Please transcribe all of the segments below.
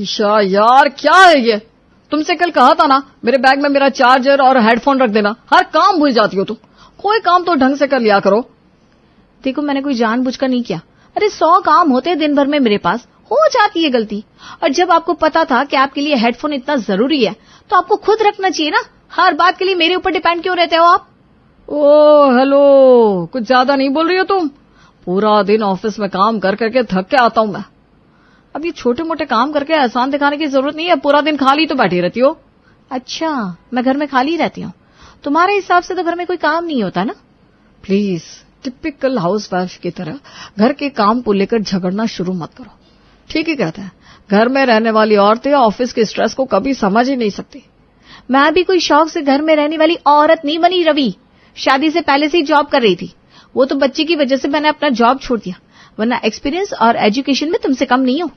ईशा यार क्या है ये, तुमसे कल कहा था ना मेरे बैग में मेरा चार्जर और हेडफोन रख देना। हर काम भूल जाती हो तुम, कोई काम तो ढंग से कर लिया करो। देखो मैंने कोई जानबूझकर नहीं किया। अरे 100 काम होते हैं दिन भर में, मेरे पास हो जाती है गलती। और जब आपको पता था कि आपके लिए हेडफोन इतना जरूरी है तो आपको खुद रखना चाहिए ना। हर बात के लिए मेरे ऊपर डिपेंड क्यों रहते हो आप? ओ हेलो, कुछ ज्यादा नहीं बोल रही हो तुम? पूरा दिन ऑफिस में काम कर करके थक के आता हूं मैं। अब ये छोटे मोटे काम करके एहसान दिखाने की जरूरत नहीं है, पूरा दिन खाली तो बैठी रहती हो। अच्छा, मैं घर में खाली रहती हूँ, तुम्हारे हिसाब से तो घर में कोई काम नहीं होता ना। प्लीज टिपिकल हाउसवाइफ की तरह घर के काम को लेकर झगड़ना शुरू मत करो। ठीक ही कहते हैं, घर में रहने वाली औरतें ऑफिस के स्ट्रेस को कभी समझ ही नहीं सकती। मैं भी कोई शौक से घर में रहने वाली औरत नहीं बनी रवि। शादी से पहले से ही जॉब कर रही थी, वो तो बच्चे की वजह से मैंने अपना जॉब छोड़ दिया, वरना एक्सपीरियंस और एजुकेशन में तुमसे कम नहीं हूं।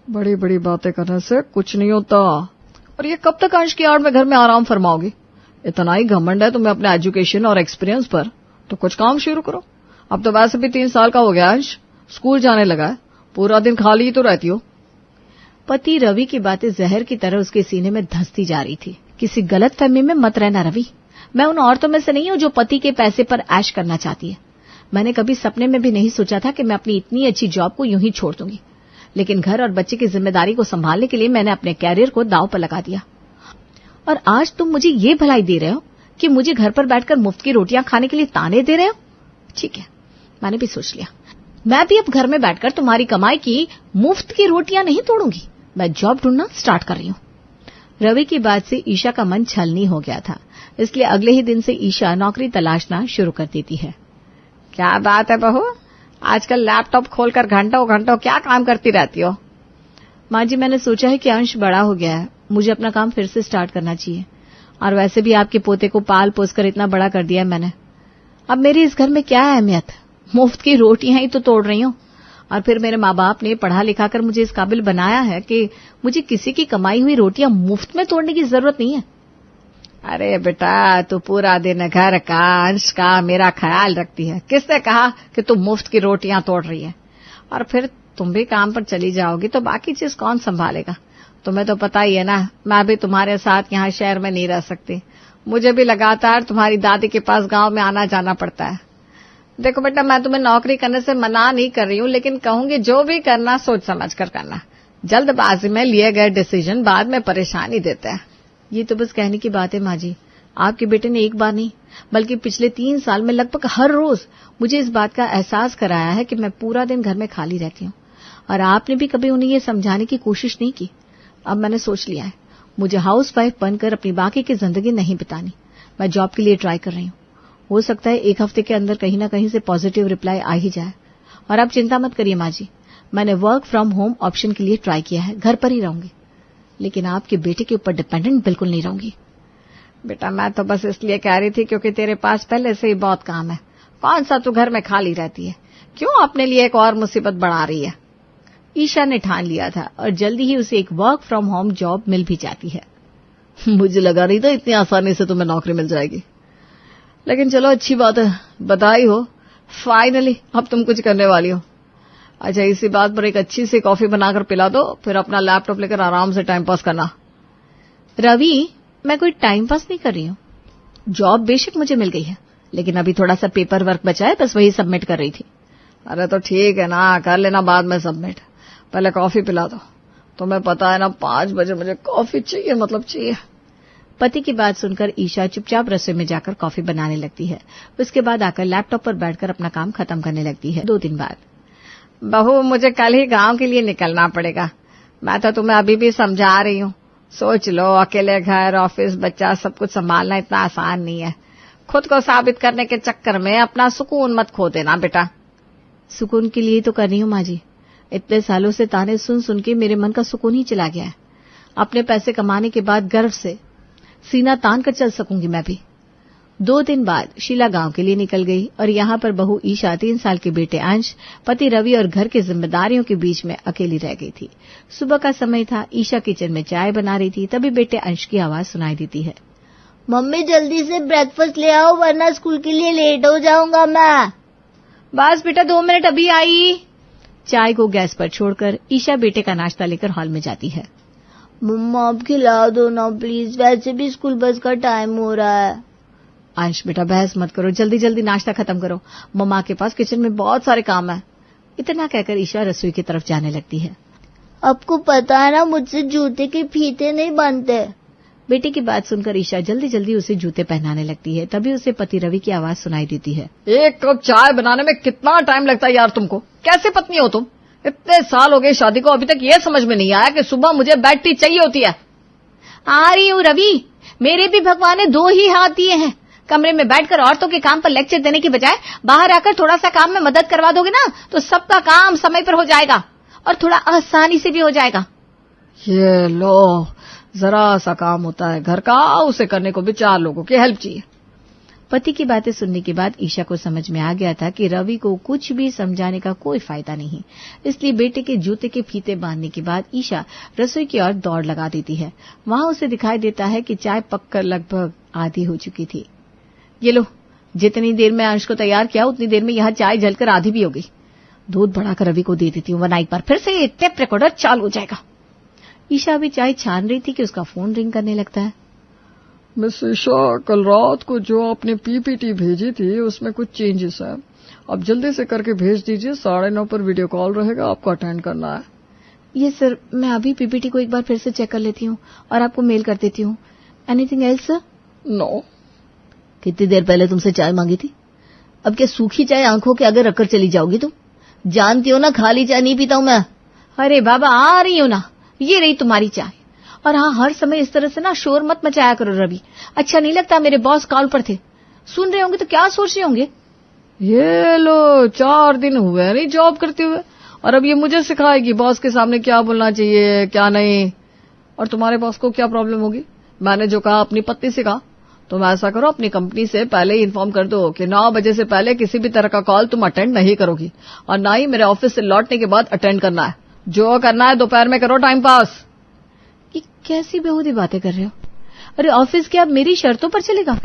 बड़ी बड़ी बातें करने से कुछ नहीं होता। और ये कब तक अंश की आड़ में घर में आराम फरमाओगी? इतना ही घमंड है तुम्हें अपने एजुकेशन और एक्सपीरियंस पर तो कुछ काम शुरू करो। अब तो वैसे भी 3 साल का हो गया अंश, स्कूल जाने लगा है, पूरा दिन खाली ही तो रहती हो। पति रवि की बातें जहर की तरह उसके सीने में धंसती जा रही थी। किसी गलत फहमी में मत रहना रवि, मैं उन औरतों में से नहीं हूं जो पति के पैसे पर ऐश करना चाहती है। मैंने कभी सपने में भी नहीं सोचा था कि मैं अपनी इतनी अच्छी जॉब को यूं ही छोड़ दूंगी, लेकिन घर और बच्चे की जिम्मेदारी को संभालने के लिए मैंने अपने कैरियर को दांव पर लगा दिया। और आज तुम मुझे ये भलाई दे रहे हो कि मुझे घर पर बैठकर मुफ्त की रोटियां खाने के लिए ताने दे रहे हो। ठीक है, मैंने भी सोच लिया, मैं भी अब घर में बैठकर तुम्हारी कमाई की मुफ्त की रोटियां नहीं तोड़ूंगी, मैं जॉब ढूंढना स्टार्ट कर रही हूं। रवि की बात से ईशा का मन छलनी हो गया था, इसलिए अगले ही दिन से ईशा नौकरी तलाशना शुरू कर देती है। क्या बात है बहू, आजकल लैपटॉप खोलकर घंटों घंटों क्या काम करती रहती हो? माँ जी, मैंने सोचा है कि अंश बड़ा हो गया है, मुझे अपना काम फिर से स्टार्ट करना चाहिए। और वैसे भी आपके पोते को पाल पोस कर इतना बड़ा कर दिया है मैंने, अब मेरी इस घर में क्या अहमियत? मुफ्त की रोटियां ही तो तोड़ रही हूं। और फिर मेरे माँ बाप ने पढ़ा लिखा कर मुझे इस काबिल बनाया है कि मुझे किसी की कमाई हुई रोटियां मुफ्त में तोड़ने की जरूरत नहीं है। अरे बेटा, तू पूरा दिन घर का अंश का मेरा ख्याल रखती है, किसने कहा कि तू मुफ्त की रोटियां तोड़ रही है? और फिर तुम भी काम पर चली जाओगी तो बाकी चीज कौन संभालेगा? तुम्हें तो पता ही है ना, मैं भी तुम्हारे साथ यहाँ शहर में नहीं रह सकती, मुझे भी लगातार तुम्हारी दादी के पास गांव में आना जाना पड़ता है। देखो बेटा, मैं तुम्हें नौकरी करने से मना नहीं कर रही हूँ, लेकिन कहूंगी जो भी करना सोच समझ कर करना। जल्दबाजी में लिए गए डिसीजन बाद में परेशानी देते हैं। ये तो बस कहने की बात है माँ जी, आपके बेटे ने एक बार नहीं बल्कि पिछले 3 साल में लगभग हर रोज मुझे इस बात का एहसास कराया है कि मैं पूरा दिन घर में खाली रहती हूँ, और आपने भी कभी उन्हें ये समझाने की कोशिश नहीं की। अब मैंने सोच लिया है, मुझे हाउसवाइफ बनकर अपनी बाकी की जिंदगी नहीं बितानी। मैं जॉब के लिए ट्राई कर रही हूँ, हो सकता है 1 हफ्ते के अंदर कहीं ना कहीं से पॉजिटिव रिप्लाई आ ही जाए। और आप चिंता मत करिए माँ जी, मैंने वर्क फ्रॉम होम ऑप्शन के लिए ट्राई किया है, घर पर ही रहूंगी, लेकिन आपके बेटे के ऊपर डिपेंडेंट बिल्कुल नहीं रहूंगी। बेटा, मैं तो बस इसलिए कह रही थी क्योंकि तेरे पास पहले से ही बहुत काम है, कौन सा तू घर में खाली रहती है, क्यों अपने लिए एक और मुसीबत बढ़ा रही है? ईशा ने ठान लिया था और जल्दी ही उसे एक वर्क फ्रॉम होम जॉब मिल भी जाती है। मुझे लगा नहीं था इतनी आसानी से तुम्हें नौकरी मिल जाएगी, लेकिन चलो अच्छी बात है, बधाई हो, फाइनली अब तुम कुछ करने वाली हो। अच्छा, इसी बात पर एक अच्छी सी कॉफी बनाकर पिला दो, फिर अपना लैपटॉप लेकर आराम से टाइम पास करना। रवि, मैं कोई टाइम पास नहीं कर रही हूँ, जॉब बेशक मुझे मिल गई है, लेकिन अभी थोड़ा सा पेपर वर्क बचा है, बस वही सबमिट कर रही थी। अरे तो ठीक है ना, कर लेना बाद में सबमिट, पहले कॉफी पिला दो। तुम्हें पता है ना 5 बजे मुझे कॉफी चाहिए, मतलब चाहिए। पति की बात सुनकर ईशा चुपचाप रसोई में जाकर कॉफी बनाने लगती है। उसके बाद आकर लैपटॉप पर बैठकर अपना काम खत्म करने लगती है। 2 दिन बाद, बहू मुझे कल ही गांव के लिए निकलना पड़ेगा, मैं तो तुम्हें अभी भी समझा रही हूँ। सोच लो, अकेले घर ऑफिस बच्चा सब कुछ संभालना इतना आसान नहीं है। खुद को साबित करने के चक्कर में अपना सुकून मत खो देना बेटा। सुकून के लिए तो कर रही हूँ माँ जी, इतने सालों से ताने सुन सुन के मेरे मन का सुकून ही चला गया है। अपने पैसे कमाने के बाद गर्व से सीना तान कर चल सकूंगी मैं भी। 2 दिन बाद शीला गांव के लिए निकल गई और यहाँ पर बहू ईशा 3 साल के बेटे अंश, पति रवि और घर की जिम्मेदारियों के बीच में अकेली रह गई थी। सुबह का समय था, ईशा किचन में चाय बना रही थी, तभी बेटे अंश की आवाज सुनाई देती है। मम्मी जल्दी से ब्रेकफास्ट ले आओ वरना स्कूल के लिए लेट हो जाऊंगा मैं। बस बेटा 2 मिनट अभी आई। चाय को गैस पर छोड़कर ईशा बेटे का नाश्ता लेकर हॉल में जाती है। मम्मा आप खिला दो ना प्लीज, वैसे भी स्कूल बस का टाइम हो रहा है। अंश बेटा बहस मत करो, जल्दी जल्दी नाश्ता खत्म करो, मम्मा के पास किचन में बहुत सारे काम है। इतना कहकर ईशा रसोई की तरफ जाने लगती है। आपको पता है ना मुझसे जूते के फीते नहीं बनते। बेटे की बात सुनकर ईशा जल्दी जल्दी उसे जूते पहनाने लगती है। तभी उसे पति रवि की आवाज सुनाई देती है। एक कप चाय बनाने में कितना टाइम लगता है यार तुमको? कैसे पत्नी हो तुम? इतने साल हो गए शादी को, अभी तक ये समझ में नहीं आया कि सुबह मुझे बेड टी चाहिए होती है। आ रही हूँ रवि, मेरे भी भगवान ने 2 ही हाथ दिए हैं। कमरे में बैठकर औरतों के काम पर लेक्चर देने की बजाय बाहर आकर थोड़ा सा काम में मदद करवा दोगे ना तो सबका काम समय पर हो जाएगा और थोड़ा आसानी से भी हो जाएगा। ये लो, जरा सा काम होता है घर का, उसे करने को भी 4 लोगों की हेल्प चाहिए। पति की बातें सुनने के बाद ईशा को समझ में आ गया था कि रवि को कुछ भी समझाने का कोई फायदा नहीं, इसलिए बेटे के जूते के फीते बांधने के बाद ईशा रसोई की ओर दौड़ लगा देती है। वहां उसे दिखाई देता है कि चाय पककर लगभग आधी हो चुकी थी। ये लो, जितनी देर में अंश को तैयार किया उतनी देर में यहाँ चाय जलकर आधी भी हो गई। दूध बढ़ाकर रवि को दे देती हूँ, वरना एक बार फिर से टेप रिकॉर्डर चालू हो जाएगा। ईशा अभी चाय छान रही थी कि उसका फोन रिंग करने लगता है। मिस ईशा, कल रात को जो आपने पीपीटी भेजी थी उसमें कुछ चेंजेस है, अब जल्दी से करके भेज दीजिए। 9:30 पर वीडियो कॉल रहेगा, आपको अटेंड करना है। ये सर, मैं अभी पीपीटी को एक बार फिर से चेक कर लेती हूँ और आपको मेल कर देती हूँ। Anything else sir? नो। कितनी देर पहले तुमसे चाय मांगी थी? अब क्या सूखी चाय आंखों के आगे रखकर चली जाओगी तुम? जानती हो ना खाली चाय नहीं पीता हूँ मैं। अरे बाबा, आ रही हो ना, ये रही तुम्हारी चाय। और हाँ, हर समय इस तरह से ना शोर मत मचाया करो रवि, अच्छा नहीं लगता। मेरे बॉस कॉल पर थे, सुन रहे होंगे तो क्या सोच रहे होंगे। ये लो, 4 दिन हुए नहीं जॉब करते हुए और अब ये मुझे सिखाएगी बॉस के सामने क्या बोलना चाहिए क्या नहीं। और तुम्हारे बॉस को क्या प्रॉब्लम होगी? मैंने जो कहा अपनी पत्नी से कहा। तुम ऐसा करो, अपनी कंपनी से पहले ही इन्फॉर्म कर दो कि 9 बजे से पहले किसी भी तरह का कॉल तुम अटेंड नहीं करोगी और ना ही मेरे ऑफिस से लौटने के बाद अटेंड करना है। जो करना है दोपहर में करो, टाइम पास। ये कैसी बेहूदी बातें कर रहे हो? अरे ऑफिस क्या अब मेरी शर्तों पर चलेगा?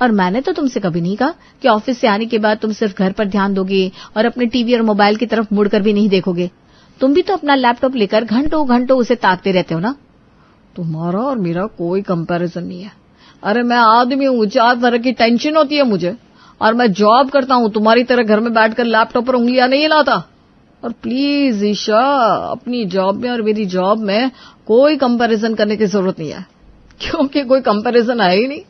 और मैंने तो तुमसे कभी नहीं कहा कि ऑफिस से आने के बाद तुम सिर्फ घर पर ध्यान दोगे और अपने टीवी और मोबाइल की तरफ मुड़कर भी नहीं देखोगे। तुम भी तो अपना लैपटॉप लेकर घंटों घंटों उसे ताकते रहते हो ना। तुम्हारा और मेरा कोई कंपैरिजन नहीं है। अरे मैं आदमी हूँ, 4 तरह की टेंशन होती है मुझे और मैं जॉब करता हूँ। तुम्हारी तरह घर में बैठकर लैपटॉप पर उंगलियां नहीं हिलाता। और प्लीज ईशा, अपनी जॉब में और मेरी जॉब में कोई कंपैरिजन करने की जरूरत नहीं है, क्योंकि कोई कंपैरिजन है ही नहीं।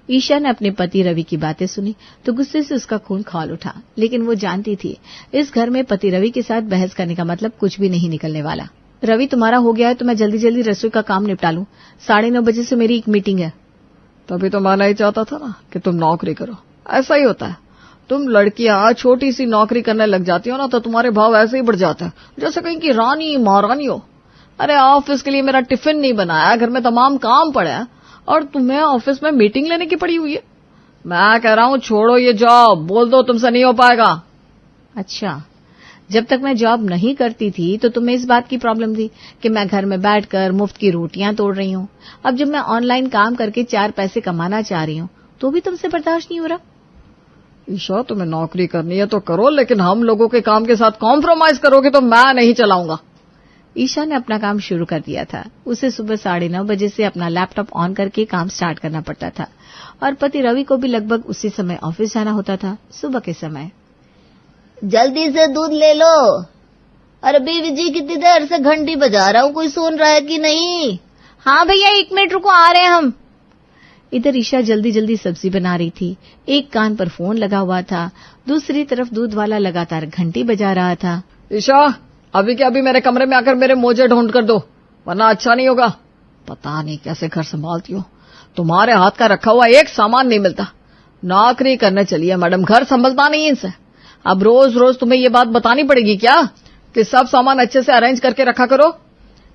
ईशा ने अपने पति रवि की बातें सुनी तो गुस्से से उसका खून खौल उठा, लेकिन वो जानती थी इस घर में पति रवि के साथ बहस करने का मतलब कुछ भी नहीं निकलने वाला। रवि, तुम्हारा हो गया है तो मैं जल्दी जल्दी रसोई का काम निपटा लूं। 9:30 बजे से मेरी एक मीटिंग है। तभी तो मैं नहीं चाहता था ना कि तुम नौकरी करो। ऐसा ही होता है, तुम लड़कियां छोटी सी नौकरी करने लग जाती हो ना तो तुम्हारे भाव ऐसे ही बढ़ जाते हैं, जैसे कहीं की रानी महारानी हो। अरे ऑफिस के लिए मेरा टिफिन नहीं बनाया, घर में तमाम काम पड़े हैं और तुम्हें ऑफिस में मीटिंग लेने की पड़ी हुई है। मैं कह रहा हूँ छोड़ो ये जॉब, बोल दो तुमसे नहीं हो पाएगा। अच्छा, जब तक मैं जॉब नहीं करती थी तो तुम्हें इस बात की प्रॉब्लम थी कि मैं घर में बैठकर मुफ्त की रोटियां तोड़ रही हूँ। अब जब मैं ऑनलाइन काम करके 4 पैसे कमाना चाह रही हूँ तो भी तुमसे बर्दाश्त नहीं हो रहा। ईशा, तुम्हें नौकरी करनी है तो करो, लेकिन हम लोगों के काम के साथ कॉम्प्रोमाइज करोगे तो मैं नहीं चलाऊंगा। ईशा ने अपना काम शुरू कर दिया था। उसे सुबह 9:30 बजे से अपना लैपटॉप ऑन करके काम स्टार्ट करना पड़ता था और पति रवि को भी लगभग उसी समय ऑफिस जाना होता था, सुबह के समय। जल्दी से दूध ले लो। अरे बीवी जी, कितनी देर से घंटी बजा रहा हूँ, कोई सुन रहा है कि नहीं? हाँ भैया, 1 मिनट रुको, आ रहे हैं हम। इधर ईशा जल्दी जल्दी सब्जी बना रही थी। एक कान पर फोन लगा हुआ था, दूसरी तरफ दूध वाला लगातार घंटी बजा रहा था। ईशा, अभी के अभी मेरे कमरे में आकर मेरे मोजे ढूंढ कर दो, वरना अच्छा नहीं होगा। पता नहीं कैसे घर संभालती हो, तुम्हारे हाथ का रखा हुआ एक सामान नहीं मिलता। नौकरी करने चली है मैडम, घर संभलता नहीं है इनसे। अब रोज रोज तुम्हें ये बात बतानी पड़ेगी क्या कि सब सामान अच्छे से अरेंज करके रखा करो।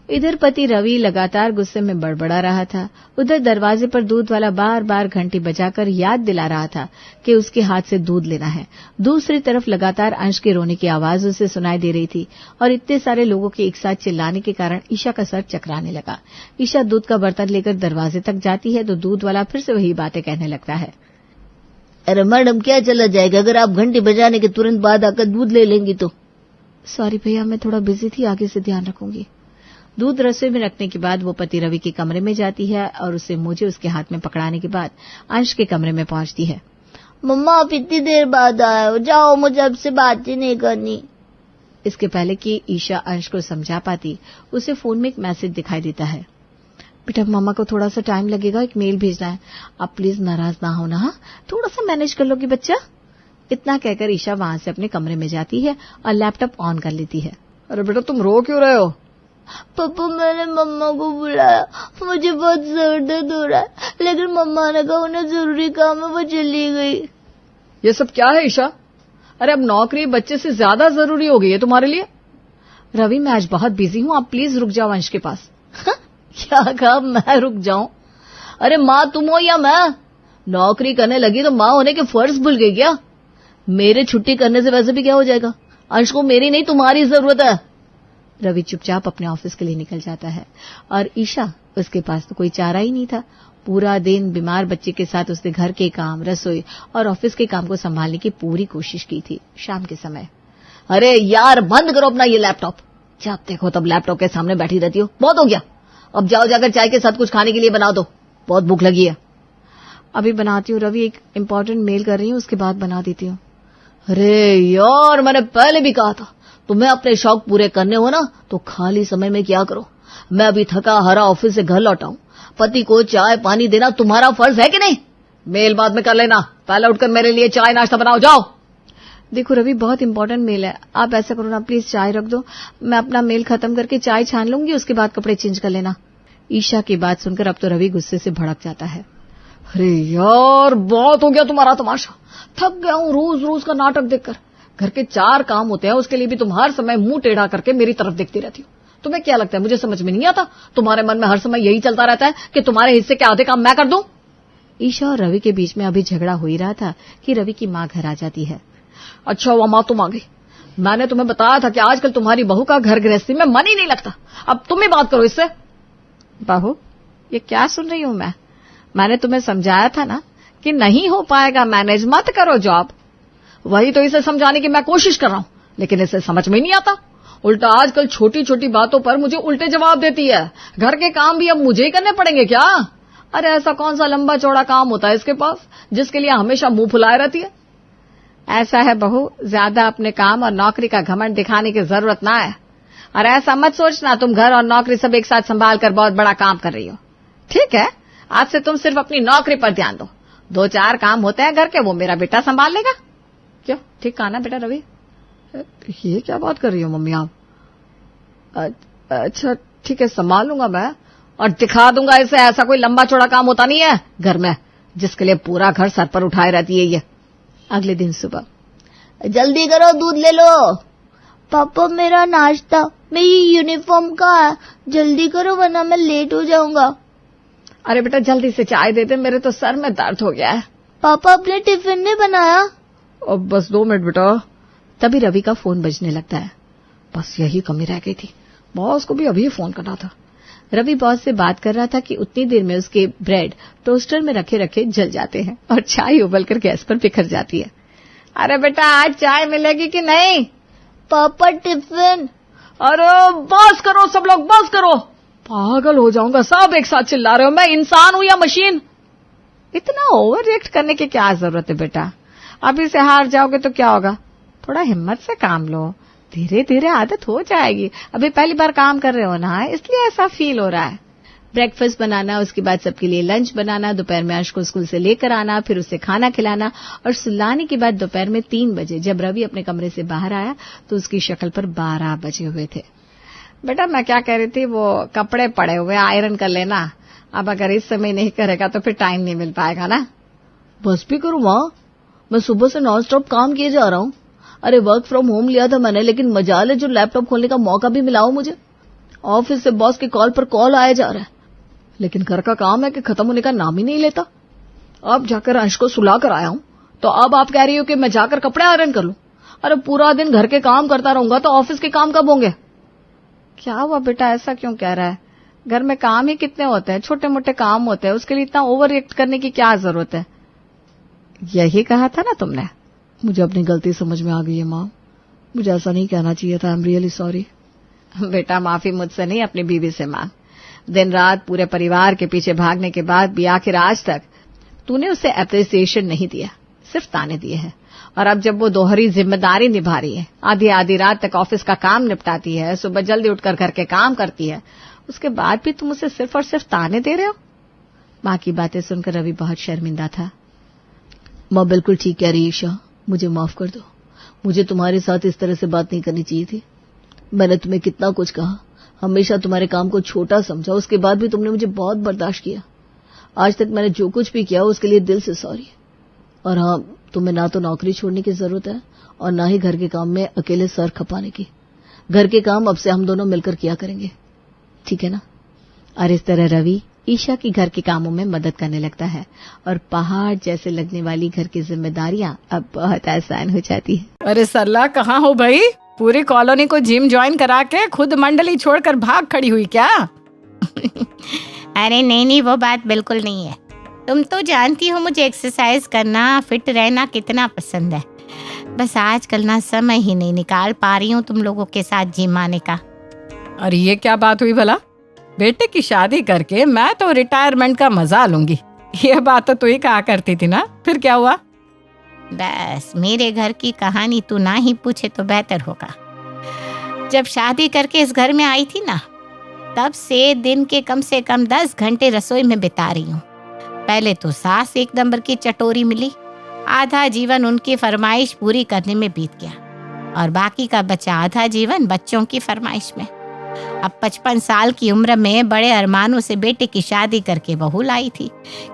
इधर पति रवि लगातार गुस्से में बड़बड़ा रहा था। उधर दरवाजे पर दूध वाला बार बार घंटी बजाकर याद दिला रहा था कि उसके हाथ से दूध लेना है। दूसरी तरफ लगातार अंश के रोने की आवाज उसे सुनाई दे रही थी और इतने सारे लोगों के एक साथ चिल्लाने के कारण ईशा का सर चकराने लगा। ईशा दूध का बर्तन लेकर दरवाजे तक जाती है तो दूध वाला फिर से वही बातें कहने लगता है। अरे मैडम, क्या चला जाएगा अगर आप घंटी बजाने के तुरंत बाद आकर दूध ले लेंगी तो? सॉरी भैया, मैं थोड़ा बिजी थी, आगे से ध्यान रखूंगी। दूध रसोई में रखने के बाद वो पति रवि के कमरे में जाती है और उसे मुझे उसके हाथ में पकड़ाने के बाद अंश के कमरे में पहुंचती है। मम्मा आप इतनी देर बाद आए हो, जाओ, मुझे आपसे बात ही नहीं करनी। इसके पहले कि ईशा अंश को समझा पाती, उसे फोन में एक मैसेज दिखाई देता है। बेटा मामा को थोड़ा सा टाइम लगेगा, एक मेल भेजना है, आप प्लीज नाराज ना होना। हाँ, थोड़ा सा मैनेज कर लोगी बच्चा। इतना कहकर ईशा वहां से अपने कमरे में जाती है और लैपटॉप ऑन कर लेती है। अरे बेटा तुम रो क्यों रहे हो? पापा मैंने मम्मा को बुलाया, मुझे बहुत सर दर्द हो रहा है, लेकिन मम्मा ने कहा उन्हें जरूरी काम है, वो चली गई। ये सब क्या है ईशा? अरे अब नौकरी बच्चे से ज्यादा जरूरी हो गई है तुम्हारे लिए। रवि मैं आज बहुत बिजी हूँ, आप प्लीज रुक जाओ अंश के पास। क्या कहा मैं रुक जाऊं? अरे माँ तुम हो या मैं? नौकरी करने लगी तो माँ होने के फर्ज भूल गई क्या? मेरे छुट्टी करने से वैसे भी क्या हो जाएगा? अंश को मेरी नहीं तुम्हारी जरूरत है। रवि चुपचाप अपने ऑफिस के लिए निकल जाता है और ईशा, उसके पास तो कोई चारा ही नहीं था। पूरा दिन बीमार बच्चे के साथ उसने घर के काम, रसोई और ऑफिस के काम को संभालने की पूरी कोशिश की थी। शाम के समय, अरे यार बंद करो अपना ये लैपटॉप, जब देखो तब लैपटॉप के सामने बैठी रहती हो, बहुत हो गया। अब जाओ जाकर चाय के साथ कुछ खाने के लिए बना दो, बहुत भूख लगी है। अभी बनाती हूँ रवि, एक इम्पोर्टेंट मेल कर रही हूँ, उसके बाद बना देती हूँ। अरे यार मैंने पहले भी कहा था, तुम्हें अपने शौक पूरे करने हो ना तो खाली समय में क्या करो। मैं अभी थका हारा ऑफिस से घर लौटा हूं, पति को चाय पानी देना तुम्हारा फर्ज है कि नहीं? मेल बाद में कर लेना, पहले उठकर मेरे लिए चाय नाश्ता बनाओ, जाओ। देखो रवि बहुत इंपॉर्टेंट मेल है, आप ऐसा करो ना, प्लीज चाय रख दो, मैं अपना मेल खत्म करके चाय छान लूंगी, उसके बाद कपड़े चेंज कर लेना। ईशा की बात सुनकर अब तो रवि गुस्से से भड़क जाता है। अरे यार बहुत हो गया तुम्हारा तमाशा, थक गया हूं रोज रोज का नाटक देखकर। घर के 4 काम होते हैं, उसके लिए भी तुम हर समय मुंह टेढ़ा करके मेरी तरफ देखती रहती हो। तुम्हें क्या लगता है मुझे समझ में नहीं आता? तुम्हारे मन में हर समय यही चलता रहता है कि तुम्हारे हिस्से के आधे काम मैं कर दूं। ईशा और रवि के बीच में अभी झगड़ा हो ही रहा था कि रवि की माँ घर आ जाती है। अच्छा हुआ माँ तुम आ गई, मैंने तुम्हें बताया था कि आजकल तुम्हारी बहू का घर गृहस्थी में मन ही नहीं लगता। अब तुम ही बात करो इससे। बहू, ये क्या सुन रही हूं मैं? मैंने तुम्हें समझाया था ना कि नहीं हो पाएगा मैनेज, मत करो जॉब। वही तो इसे समझाने की मैं कोशिश कर रहा हूं, लेकिन इसे समझ में ही नहीं आता। उल्टा आजकल छोटी छोटी बातों पर मुझे उल्टे जवाब देती है। घर के काम भी अब मुझे ही करने पड़ेंगे क्या? अरे ऐसा कौन सा लंबा चौड़ा काम होता है इसके पास जिसके लिए हमेशा मुंह फुलाए रहती है? ऐसा है बहू, ज्यादा अपने काम और नौकरी का घमंड दिखाने की जरूरत ना है। और ऐसा मत सोचना तुम घर और नौकरी सब एक साथ संभाल कर बहुत बड़ा काम कर रही हो। ठीक है, आज से तुम सिर्फ अपनी नौकरी पर ध्यान दो। 2-4 काम होते हैं घर के, वो मेरा बेटा संभाल लेगा। क्या ठीक कहा ना बेटा रवि? ये क्या बात कर रही हो मम्मी आप? अच्छा ठीक है, संभाल लूंगा मैं और दिखा दूंगा इसे ऐसा कोई लंबा चौड़ा काम होता नहीं है घर में जिसके लिए पूरा घर सर पर उठाए रहती है ये। अगले दिन सुबह, जल्दी करो दूध ले लो। पापा मेरा नाश्ता, मेरी यूनिफॉर्म का है, जल्दी करो वरना मैं लेट हो जाऊंगा। अरे बेटा जल्दी से चाय दे दे, मेरे तो सर में दर्द हो गया है। पापा अपने टिफिन नहीं बनाया? अब बस 2 मिनट बेटा। तभी रवि का फोन बजने लगता है। बस यही कमी रह गई थी, बॉस को भी अभी फोन करना था। रवि बॉस से बात कर रहा था कि उतनी देर में उसके ब्रेड टोस्टर में रखे रखे जल जाते हैं और चाय उबलकर गैस पर बिखर जाती है। अरे बेटा आज चाय मिलेगी कि नहीं? पापा टिफिन। अरे बस करो सब लोग, बस करो, पागल हो जाऊंगा, सब एक साथ चिल्ला रहे हो। मैं इंसान हूं या मशीन? इतना ओवर रिएक्ट करने की क्या जरूरत है बेटा? अभी से हार जाओगे तो क्या होगा? थोड़ा हिम्मत से काम लो, धीरे धीरे आदत हो जाएगी। अभी पहली बार काम कर रहे हो ना, इसलिए ऐसा फील हो रहा है। ब्रेकफास्ट बनाना, उसके बाद सबके लिए लंच बनाना, दोपहर में अंश को स्कूल से लेकर आना, फिर उसे खाना खिलाना और सुलाने के बाद दोपहर में 3 बजे जब रवि अपने कमरे से बाहर आया तो उसकी शक्ल पर 12 बजे हुए थे। बेटा मैं क्या कह रही थी, वो कपड़े पड़े हुए आयरन कर लेना। अब अगर इस समय नहीं करेगा तो फिर टाइम नहीं मिल पाएगा ना। बस भी करूं माँ, मैं सुबह से नॉन स्टॉप काम किए जा रहा हूँ। अरे वर्क फ्रॉम होम लिया था मैंने, लेकिन मजाल है जो लैपटॉप खोलने का मौका भी मिला हो मुझे। ऑफिस से बॉस के कॉल पर कॉल आया जा रहा है, लेकिन घर का काम है कि खत्म होने का नाम ही नहीं लेता। अब जाकर अंश को सुला कर आया हूं तो अब आप कह रही हो कि मैं जाकर कपड़े आयरन कर लूं। अरे पूरा दिन घर के काम करता रहूंगा तो ऑफिस के काम कब होंगे? क्या हुआ बेटा, ऐसा क्यों कह रहा है? घर में काम ही कितने होते हैं, छोटे मोटे काम होते हैं, उसके लिए इतना ओवर रिएक्ट करने की क्या जरूरत है? यही कहा था ना तुमने। मुझे अपनी गलती समझ में आ गई है माँ, मुझे ऐसा नहीं कहना चाहिए था। I am really sorry. बेटा, माफी मुझसे नहीं, अपनी बीवी से मांग। दिन रात पूरे परिवार के पीछे भागने के बाद भी आखिर आज तक तूने उसे अप्रिसिएशन नहीं दिया, सिर्फ ताने दिए हैं। और अब जब वो दोहरी जिम्मेदारी निभा रही है, आधी आधी रात तक ऑफिस का काम निपटाती है, सुबह जल्दी उठकर घर के काम करती है, उसके बाद भी तुम उसे सिर्फ और सिर्फ ताने दे रहे हो। मां की बातें सुनकर रवि बहुत शर्मिंदा था। मां बिल्कुल ठीक कह रही है ईशा, मुझे माफ कर दो। मुझे तुम्हारे साथ इस तरह से बात नहीं करनी चाहिए थी। मैंने तुम्हें कितना कुछ कहा, हमेशा तुम्हारे काम को छोटा समझा, उसके बाद भी तुमने मुझे बहुत बर्दाश्त किया। आज तक मैंने जो कुछ भी किया उसके लिए दिल से सॉरी। और हाँ, तुम्हें ना तो नौकरी छोड़ने की जरूरत है और ना ही घर के काम में अकेले सर खपाने की। घर के काम अब से हम दोनों मिलकर किया करेंगे, ठीक है ना? और इस तरह रवि ईशा की घर के कामों में मदद करने लगता है और पहाड़ जैसे लगने वाली घर की जिम्मेदारियां अब बहुत आसान हो जाती है। अरे सरला, कहाँ हो भाई? पूरी कॉलोनी को जिम ज्वाइन करा के खुद मंडली छोड़कर भाग खड़ी हुई क्या? अरे नहीं, वो बात बिल्कुल नहीं है। तुम तो जानती हो मुझे एक्सरसाइज करना, फिट रहना कितना पसंद है। बस आजकल ना समय ही नहीं निकाल पा रही हूँ तुम लोगों के साथ जिम आने का। अरे ये क्या बात हुई भला? बेटे की शादी करके मैं तो रिटायरमेंट का मजा लूंगी, ये बात तो तू ही कहा करती थी ना, फिर क्या हुआ? बस मेरे घर की कहानी तू ना ही पूछे तो बेहतर होगा। जब शादी करके इस घर में आई थी ना, तब से दिन के कम से कम 10 घंटे रसोई में बिता रही हूँ। पहले तो सास एक नंबर की चटोरी मिली, आधा जीवन उनकी फरमाइश पूरी करने में बीत गया और बाकी का बचा आधा जीवन बच्चों की फरमाइश में। अब 55 साल की उम्र में बड़े अरमानों से बेटे की शादी करके बहू लाई थी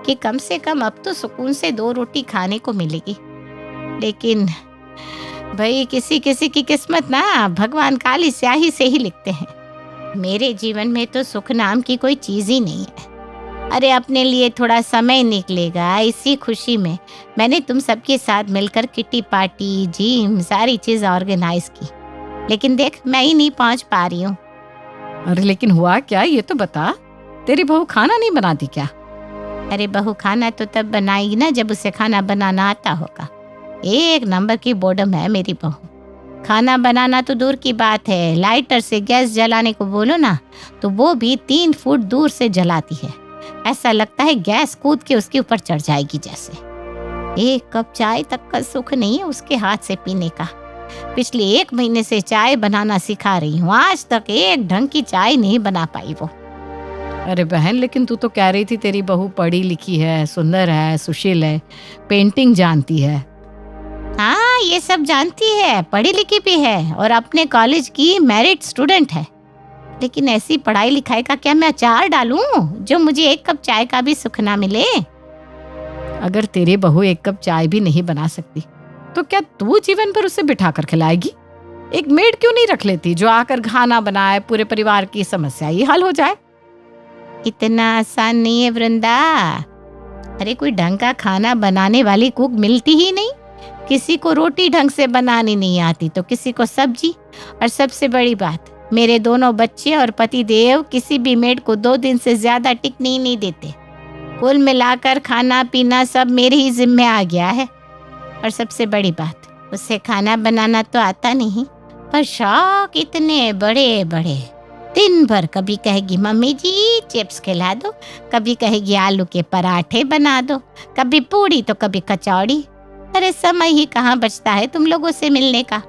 कि कम से कम अब तो सुकून से 2 रोटी खाने को मिलेगी। लेकिन भाई किसी किसी की किस्मत ना भगवान काली स्याही से ही लिखते हैं। मेरे जीवन में तो सुख नाम की कोई चीज ही नहीं है। अरे अपने लिए थोड़ा समय निकलेगा, इसी खुशी में मैंने तुम सबके साथ मिलकर किटी पार्टी, जिम, सारी चीज ऑर्गेनाइज की। लेकिन देख, मैं ही नहीं पहुंच पा रही हूँ। अरे लेकिन हुआ क्या, ये तो बता। तेरी बहू खाना नहीं बनाती क्या? अरे बहू खाना तो तब बनाएगी ना जब उसे खाना बनाना आता होगा। एक नंबर की बोर्डम है मेरी बहू। खाना बनाना तो दूर की बात है, लाइटर से गैस जलाने को बोलो ना तो वो भी 3 फुट दूर से जलाती है। ऐसा लगता है गैस कूद के उसके ऊपर चढ़ जाएगी जैसे। एक कप चाय तक का सुख नहीं है उसके हाथ से पीने का। पिछले 1 महीने से चाय बनाना सिखा रही हूँ, आज तक एक ढंग की चाय नहीं बना पाई वो। अरे बहन, लेकिन तू तो कह रही थी तेरी बहू पढ़ी लिखी है, सुंदर है, सुशील है, पेंटिंग जानती है। हाँ, ये सब जानती है, पढ़ी लिखी भी है और अपने कॉलेज की मेरिट स्टूडेंट है। लेकिन ऐसी पढ़ाई लिखाई का क्या मैं अचार डालूं जो मुझे 1 कप चाय का भी सुख ना मिले? अगर तेरी बहू 1 कप चाय भी नहीं बना सकती तो क्या तू जीवन भर उसे बिठा कर खिलाएगी? एक मेड क्यों नहीं रख लेती जो आकर खाना बनाए, पूरे परिवार की समस्या ही हल हो जाए? इतना आसान नहीं है वृंदा। अरे कोई ढंग का खाना बनाने वाली कुक मिलती ही नहीं। किसी को रोटी ढंग से बनानी नहीं आती तो किसी को सब्जी, और सबसे बड़ी बात, मेरे दोनों बच्चे और पति देव किसी भी मेड को 2 दिन से ज्यादा टिकने ही नहीं देते। कुल मिलाकर खाना पीना सब मेरे ही जिम्मे आ गया है। और सबसे बड़ी बात, उसे खाना बनाना तो आता नहीं, पर शौक इतने बड़े बड़े। दिन भर कभी कहेगी मम्मी जी चिप्स खिला दो, कभी कहेगी आलू के पराठे बना दो, कभी पूड़ी तो कभी कचौड़ी। अरे समय ही कहाँ बचता है तुम लोगों से मिलने का।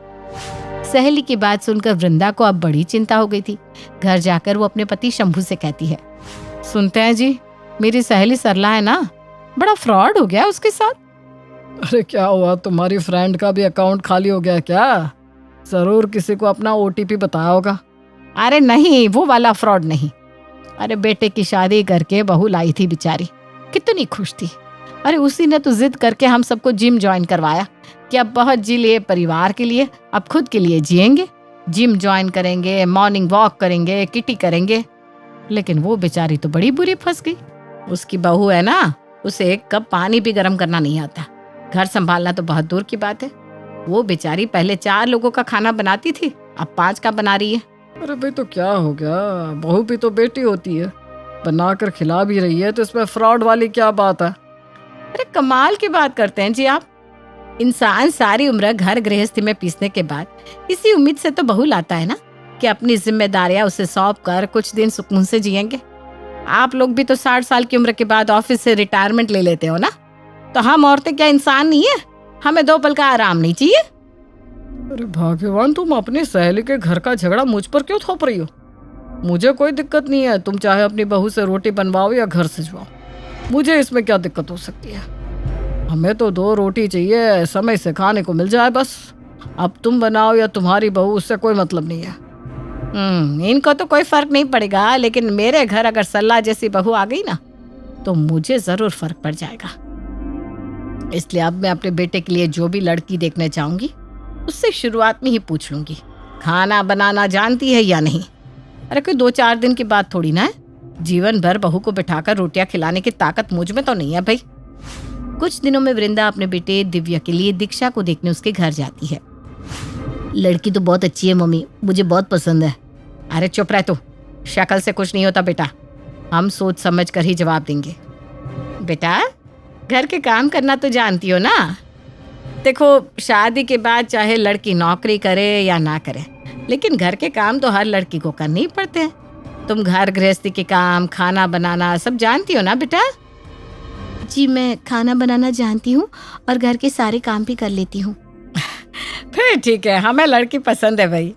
सहेली की बात सुनकर वृंदा को अब बड़ी चिंता हो गई थी। घर जाकर वो अपने पति शंभू से कहती है, सुनते हैं जी, मेरी सहेली सरला है ना, बड़ा फ्रॉड हो गया उसके साथ। अरे क्या हुआ, तुम्हारी फ्रेंड का भी अकाउंट खाली हो गया क्या? जरूर किसी को अपना OTP बताया होगा। अरे नहीं, वो वाला फ्रॉड नहीं। अरे बेटे की शादी करके बहू लाई थी बेचारी, कितनी खुश थी। अरे उसी ने तो जिद करके हम सबको जिम ज्वाइन करवाया कि अब बहुत जी लिए परिवार के लिए, अब खुद के लिए जिएंगे, जिम ज्वाइन करेंगे, मॉर्निंग वॉक करेंगे, किटी करेंगे। लेकिन वो बेचारी तो बड़ी बुरी फंस गई। उसकी बहू है ना, उसे 1 कप पानी भी गर्म करना नहीं आता। घर संभालना तो बहुत दूर की बात है। वो बेचारी पहले 4 लोगों का खाना बनाती थी, अब 5 का बना रही है। अरे भाई तो क्या हो गया, बहू भी तो बेटी होती है, बनाकर खिला भी रही है, तो इसमें फ्रॉड वाली क्या बात है? अरे कमाल की बात करते हैं जी आप। इंसान सारी उम्र घर गृहस्थी में पीसने के बाद इसी उम्मीद से तो बहू लाता है ना कि अपनी जिम्मेदारियां उसे सौंप कर कुछ दिन सुकून से जिएंगे। आप लोग भी तो 60 साल की उम्र के बाद ऑफिस से रिटायरमेंट ले लेते हो ना, तो हम औरतें क्या इंसान नहीं है? हमें 2 पल का आराम नहीं चाहिए? अरे भाग्यवान, तुम अपनी सहेली के घर का झगड़ा मुझ पर क्यों थोप रही हो? मुझे कोई दिक्कत नहीं है, तुम चाहे अपनी बहू से रोटी बनवाओ या घर सजवाओ, मुझे इसमें क्या दिक्कत हो सकती है? हमें तो 2 रोटी चाहिए, समय से खाने को मिल जाए बस। अब तुम बनाओ या तुम्हारी बहू, उससे कोई मतलब नहीं है। इनको तो कोई फर्क नहीं पड़ेगा, लेकिन मेरे घर अगर सल्ला जैसी बहू आ गई ना तो मुझे जरूर फर्क पड़ जाएगा। इसलिए अब मैं अपने बेटे के लिए जो भी लड़की देखने चाहूंगी उससे शुरुआत में ही पूछ लूंगी, खाना बनाना जानती है या नहीं। अरे कोई 2-4 दिन की बात थोड़ी ना है, जीवन भर बहू को बिठाकर रोटियां खिलाने की ताकत मुझ में तो नहीं है भाई। कुछ दिनों में वृंदा अपने बेटे दिव्या के लिए दीक्षा को देखने उसके घर जाती है। लड़की तो बहुत अच्छी है मम्मी, मुझे बहुत पसंद है। अरे चुप रह तू, शक्ल से कुछ नहीं होता बेटा, हम सोच समझ कर ही जवाब देंगे। बेटा घर के काम करना तो जानती हो ना? देखो शादी के बाद चाहे लड़की नौकरी करे या ना करे, लेकिन घर के काम तो हर लड़की को करने ही पड़ते हैं। तुम घर गृहस्थी के काम, खाना बनाना सब जानती हो ना बेटा? जी मैं खाना बनाना जानती हूँ और घर के सारे काम भी कर लेती हूँ। फिर ठीक है, हमें लड़की पसंद है भाई।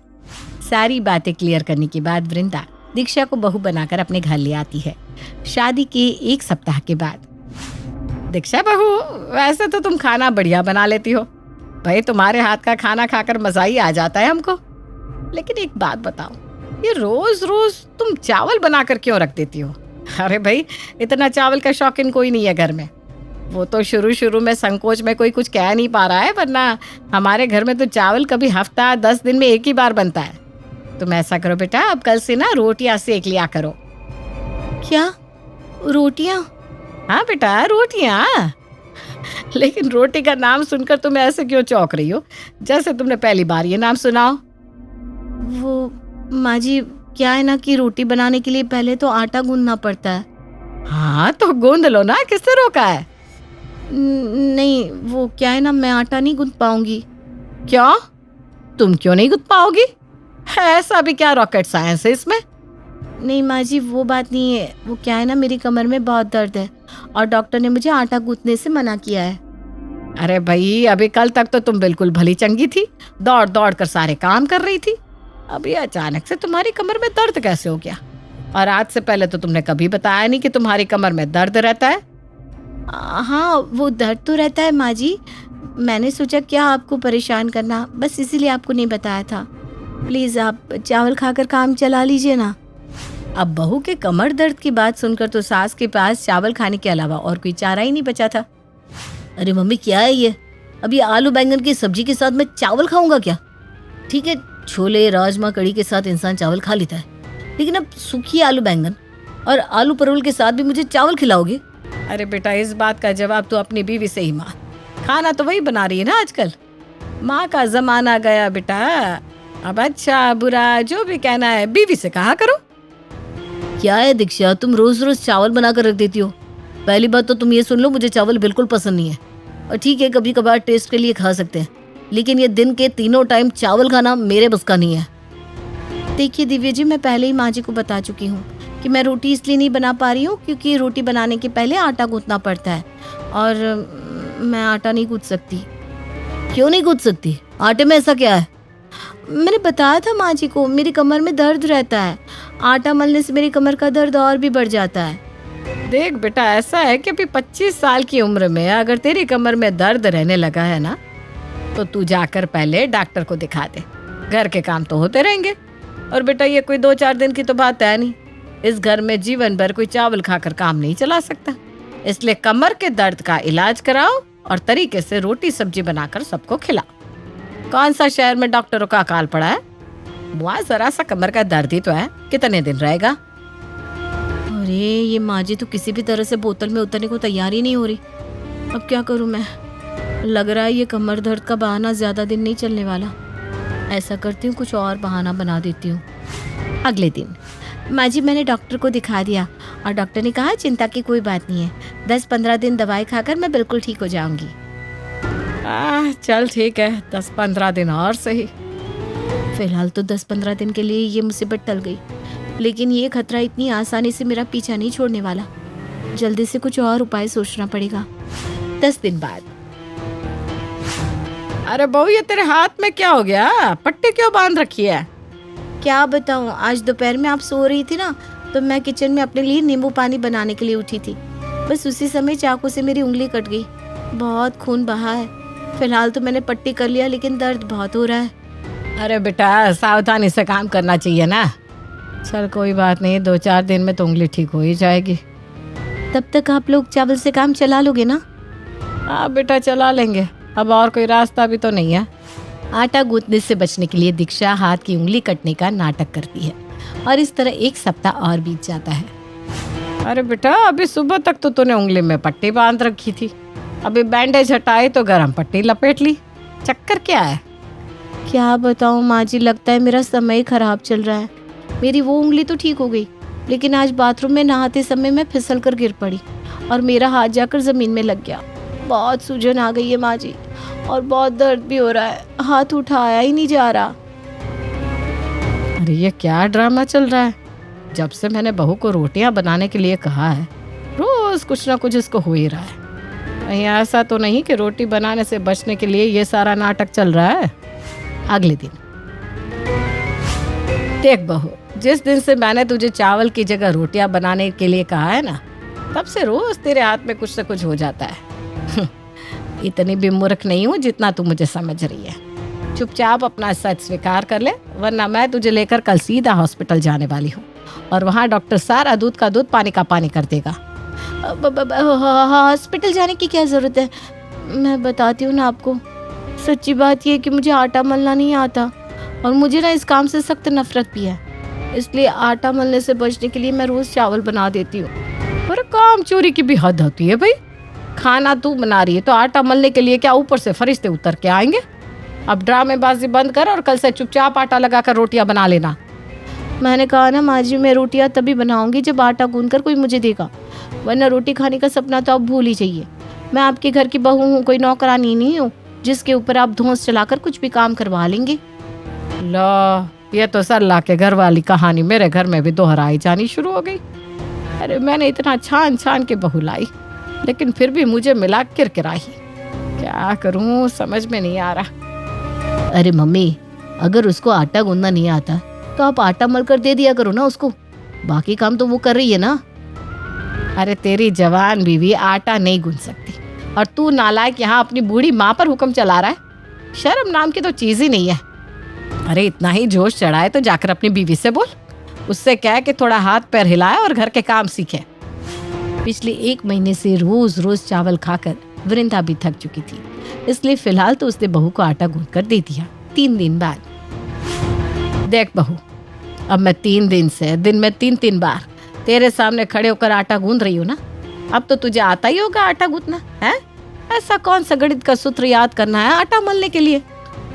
सारी बातें क्लियर करने के बाद वृंदा दीक्षा को बहू बनाकर अपने घर ले आती है। शादी के 1 सप्ताह के बाद। दीक्षा बहू, वैसे तो तुम खाना बढ़िया बना लेती हो भाई, तुम्हारे हाथ का खाना खाकर मजा ही आ जाता है हमको। लेकिन एक बात बताओ, ये रोज रोज तुम चावल बनाकर क्यों रख देती हो? अरे भाई इतना चावल का शौकीन कोई नहीं है घर में। वो तो शुरू में संकोच में कोई कुछ कह नहीं पा रहा है, वरना हमारे घर में तो चावल कभी हफ्ता 10 दिन में 1 ही बार बनता है। तुम ऐसा करो बेटा, अब कल से ना रोटियां सेक लिया करो। क्या रोटियां? हाँ बेटा रोटियां। लेकिन रोटी का नाम सुनकर तुम ऐसे क्यों चौंक रही हो, जैसे तुमने पहली बार ये नाम सुना हो? वो माँ जी, क्या है ना कि रोटी बनाने के लिए पहले तो आटा गूंदना पड़ता है। हाँ तो गूंद लो ना, किससे रोका है? नहीं वो क्या है ना, मैं आटा नहीं गूंद पाऊंगी। क्यों? तुम क्यों नहीं गूंद पाओगी? ऐसा भी क्या रॉकेट साइंस है इसमें? नहीं माँ जी वो बात नहीं है, वो क्या है ना मेरी कमर में बहुत दर्द है और डॉक्टर ने मुझे आटा गूंथने से मना किया है। अरे भाई अभी कल तक तो तुम बिल्कुल भली चंगी थी, दौड़ दौड़ कर सारे काम कर रही थी। अभी अचानक से तुम्हारी कमर में दर्द कैसे हो गया? और आज से पहले तो तुमने कभी बताया नहीं कि तुम्हारी कमर में दर्द रहता है। हाँ वो दर्द तो रहता है माँ जी, मैंने सोचा क्या आपको परेशान करना, बस इसीलिए आपको नहीं बताया था। प्लीज आप चावल खाकर काम चला लीजिए ना। अब बहू के कमर दर्द की बात सुनकर तो सास के पास चावल खाने के अलावा और कोई चारा ही नहीं बचा था। अरे मम्मी क्या है ये, अभी आलू बैंगन की सब्जी के साथ मैं चावल खाऊंगा क्या? ठीक है छोले राजमा कड़ी के साथ इंसान चावल खा लेता है, लेकिन अब सूखी आलू बैंगन और आलू परवल के साथ भी मुझे चावल खिलाओगे? अरे बेटा इस बात का जवाब तो अपनी बीवी से ही मांग, खाना तो वही बना रही है ना आजकल। माँ का जमाना गया बेटा, अब अच्छा बुरा जो भी कहना है बीवी से कहा करो। क्या है दीक्षा, तुम रोज रोज चावल बनाकर रख देती हो। पहली बात तो तुम ये सुन लो, मुझे चावल बिल्कुल पसंद नहीं है। और ठीक है कभी कभार टेस्ट के लिए खा सकते हैं, लेकिन ये दिन के 3 टाइम चावल खाना मेरे बस का नहीं है। देखिए दिव्या जी, मैं पहले ही माँ जी को बता चुकी हूँ कि मैं रोटी इसलिए नहीं बना पा रही हूँ क्योंकि रोटी बनाने के पहले आटा गूंथना पड़ता है और मैं आटा नहीं गूंथ सकती। क्यों नहीं गूंथ सकती? आटे में ऐसा क्या है? मैंने बताया था माँ जी को, मेरी कमर में दर्द रहता है, आटा मलने से मेरी कमर का दर्द और भी बढ़ जाता है। देख बेटा ऐसा है कि अभी 25 साल की उम्र में अगर तेरी कमर में दर्द रहने लगा है ना, तो तू जाकर पहले डॉक्टर को दिखा दे। घर के काम तो होते रहेंगे, और बेटा ये कोई 2-4 दिन की तो बात है नहीं। इस घर में जीवन भर कोई चावल खाकर काम नहीं चला सकता, इसलिए कमर के दर्द का इलाज कराओ और तरीके से रोटी सब्जी बनाकर सबको खिलाओ। कौन सा शहर में डॉक्टरों का अकाल पड़ा है? वहाँ जरा सा कमर का दर्द ही तो है, कितने दिन रहेगा? अरे ये माँ जी तो किसी भी तरह से बोतल में उतरने को तैयार ही नहीं हो रही। अब क्या करूँ मैं? लग रहा है ये कमर दर्द का बहाना ज्यादा दिन नहीं चलने वाला। ऐसा करती हूँ, कुछ और बहाना बना देती हूँ। अगले दिन माँ जी मैंने डॉक्टर को दिखा दिया और डॉक्टर ने कहा चिंता की कोई बात नहीं है, 10-15 दिन दवाई खाकर मैं बिल्कुल ठीक हो जाऊंगी। चल ठीक है, 10-15 दिन और सही। फिलहाल तो 10-15 दिन के लिए ये मुसीबत टल गई, लेकिन ये खतरा इतनी आसानी से मेरा पीछा नहीं छोड़ने वाला। जल्दी से कुछ और उपाय सोचना पड़ेगा। 10 दिन बाद। अरे बहू, ये तेरे हाथ में क्या हो गया? पट्टी क्यों बांध रखी है? क्या बताऊं, आज दोपहर में आप सो रही थी ना, तो मैं किचन में अपने लिए नींबू पानी बनाने के लिए उठी थी। बस उसी समय चाकू से मेरी उंगली कट गई। बहुत खून बहा है। फिलहाल तो मैंने पट्टी कर लिया, लेकिन दर्द बहुत हो रहा है। अरे बेटा, सावधानी से काम करना चाहिए ना। चल कोई बात नहीं, 2-4 दिन में तो उंगली ठीक हो ही जाएगी। तब तक आप लोग चावल से काम चला लोगे ना? हाँ बेटा, चला लेंगे। अब और कोई रास्ता भी तो नहीं है। आटा गूंथने से बचने के लिए दीक्षा हाथ की उंगली कटने का नाटक करती है, और इस तरह एक सप्ताह और बीत जाता है। अरे बेटा, अभी सुबह तक तो तूने उंगली में पट्टी बांध रखी थी, अभी बैंडेज हटाई तो गरम पट्टी लपेट ली। चक्कर क्या है? क्या बताऊं माँ जी, लगता है मेरा समय खराब चल रहा है। मेरी वो उंगली तो ठीक हो गई, लेकिन आज बाथरूम में नहाते समय मैं फिसल कर गिर पड़ी और मेरा हाथ जाकर जमीन में लग गया। बहुत सूजन आ गई है माँ जी, और बहुत दर्द भी हो रहा है। हाथ उठाया ही नहीं जा रहा। अरे ये क्या ड्रामा चल रहा है? जब से मैंने बहू को रोटियां बनाने के लिए कहा है, रोज कुछ ना कुछ इसको हो ही रहा है। कहीं ऐसा तो नहीं कि रोटी बनाने से बचने के लिए ये सारा नाटक चल रहा है। अगले दिन। देख बहू, जिस दिन से मैंने तुझे चावल की जगह रोटियां बनाने के लिए कहा है ना, तब से रोज तेरे हाथ में कुछ न कुछ हो जाता है। इतनी भी मूर्ख नहीं हूँ जितना तू मुझे समझ रही है। चुपचाप अपना सच स्वीकार कर ले, वरना मैं तुझे लेकर कल सीधा हॉस्पिटल जाने वाली हूँ, और वहाँ डॉक्टर सारा दूध का दूध पानी का पानी कर देगा। हॉस्पिटल जाने की क्या जरूरत है? मैं बताती हूँ ना आपको। सच्ची बात यह है कि मुझे आटा मलना नहीं आता, और मुझे ना इस काम से सख्त नफरत भी है। इसलिए आटा मलने से बचने के लिए मैं रोज चावल बना देती हूँ। पर काम चोरी की भी हद होती है भाई। खाना तू बना रही है तो आटा मलने के लिए क्या ऊपर से फरिश्ते उतर के आएंगे? अब ड्रामेबाजी बंद कर और कल से चुपचाप आटा लगाकर रोटियां बना लेना। मैंने कहा ना माँ जी, मैं रोटियां तभी बनाऊंगी जब आटा गूंथकर कोई मुझे देगा, वरना रोटी खाने का सपना तो आप भूल ही जाइए। मैं आपके घर की बहू हूँ, कोई नौकरानी नहीं हूँ जिसके ऊपर आप धौंस चलाकर कुछ भी काम करवा लेंगे। लो, ये तो सरला के घर वाली कहानी मेरे घर में भी दोहराई जानी शुरू हो गई। अरे मैंने इतना छान छान के बहू लाई, लेकिन फिर भी मुझे मिला किरकिराही। क्या करूं, समझ में नहीं आ रहा। अरे मम्मी, अगर उसको आटा गूंदना नहीं आता तो आप आटा मल कर दे दिया करो ना उसको, बाकी काम तो वो कर रही है ना। अरे तेरी जवान बीवी आटा नहीं गूंद सकती, और तू नालायक यहाँ अपनी बूढ़ी माँ पर हुक्म चला रहा है। शर्म नाम की तो चीज ही नहीं है। अरे इतना ही जोश चढ़ाए तो जाकर अपनी बीवी से बोल, उससे कह कि थोड़ा हाथ पैर हिलाए और घर के काम सीखे। पिछले 1 महीने से रोज रोज चावल खाकर वृंदा भी थक चुकी थी, इसलिए फिलहाल तो उसने बहू को आटा गूंथ कर दे दिया। 3 दिन बाद। देख बहू, अब मैं 3 दिन से दिन में 3-3 बार तेरे सामने खड़े होकर आटा गूंथ रही हूँ ना, अब तो तुझे आता ही होगा आटा गूंथना है। ऐसा कौन सा गणित का सूत्र याद करना है आटा मलने के लिए?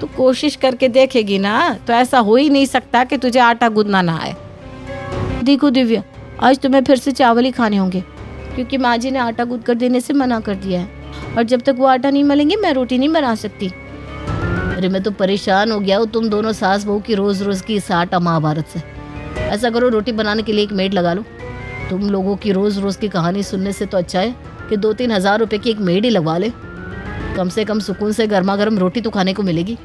तू कोशिश करके देखेगी ना तो ऐसा हो ही नहीं सकता कि तुझे आटा गूंथना ना आए। देखो दिव्या, आज तुम्हें फिर से चावल ही खाने होंगे, क्योंकि माँ जी ने आटा गूंथ कर देने से मना कर दिया है, और जब तक वो आटा नहीं मलेंगे मैं रोटी नहीं बना सकती। अरे मैं तो परेशान हो गया हूँ तुम दोनों सास बहू की रोज रोज की इस आटा महाभारत से। ऐसा करो, रोटी बनाने के लिए एक मेड लगा लो। तुम लोगों की रोज रोज की कहानी सुनने से तो अच्छा है कि 2-3 हज़ार रुपए की एक मेड ही लगवा ले। कम से कम सुकून से गर्मा गर्म रोटी तो खाने को मिलेगी।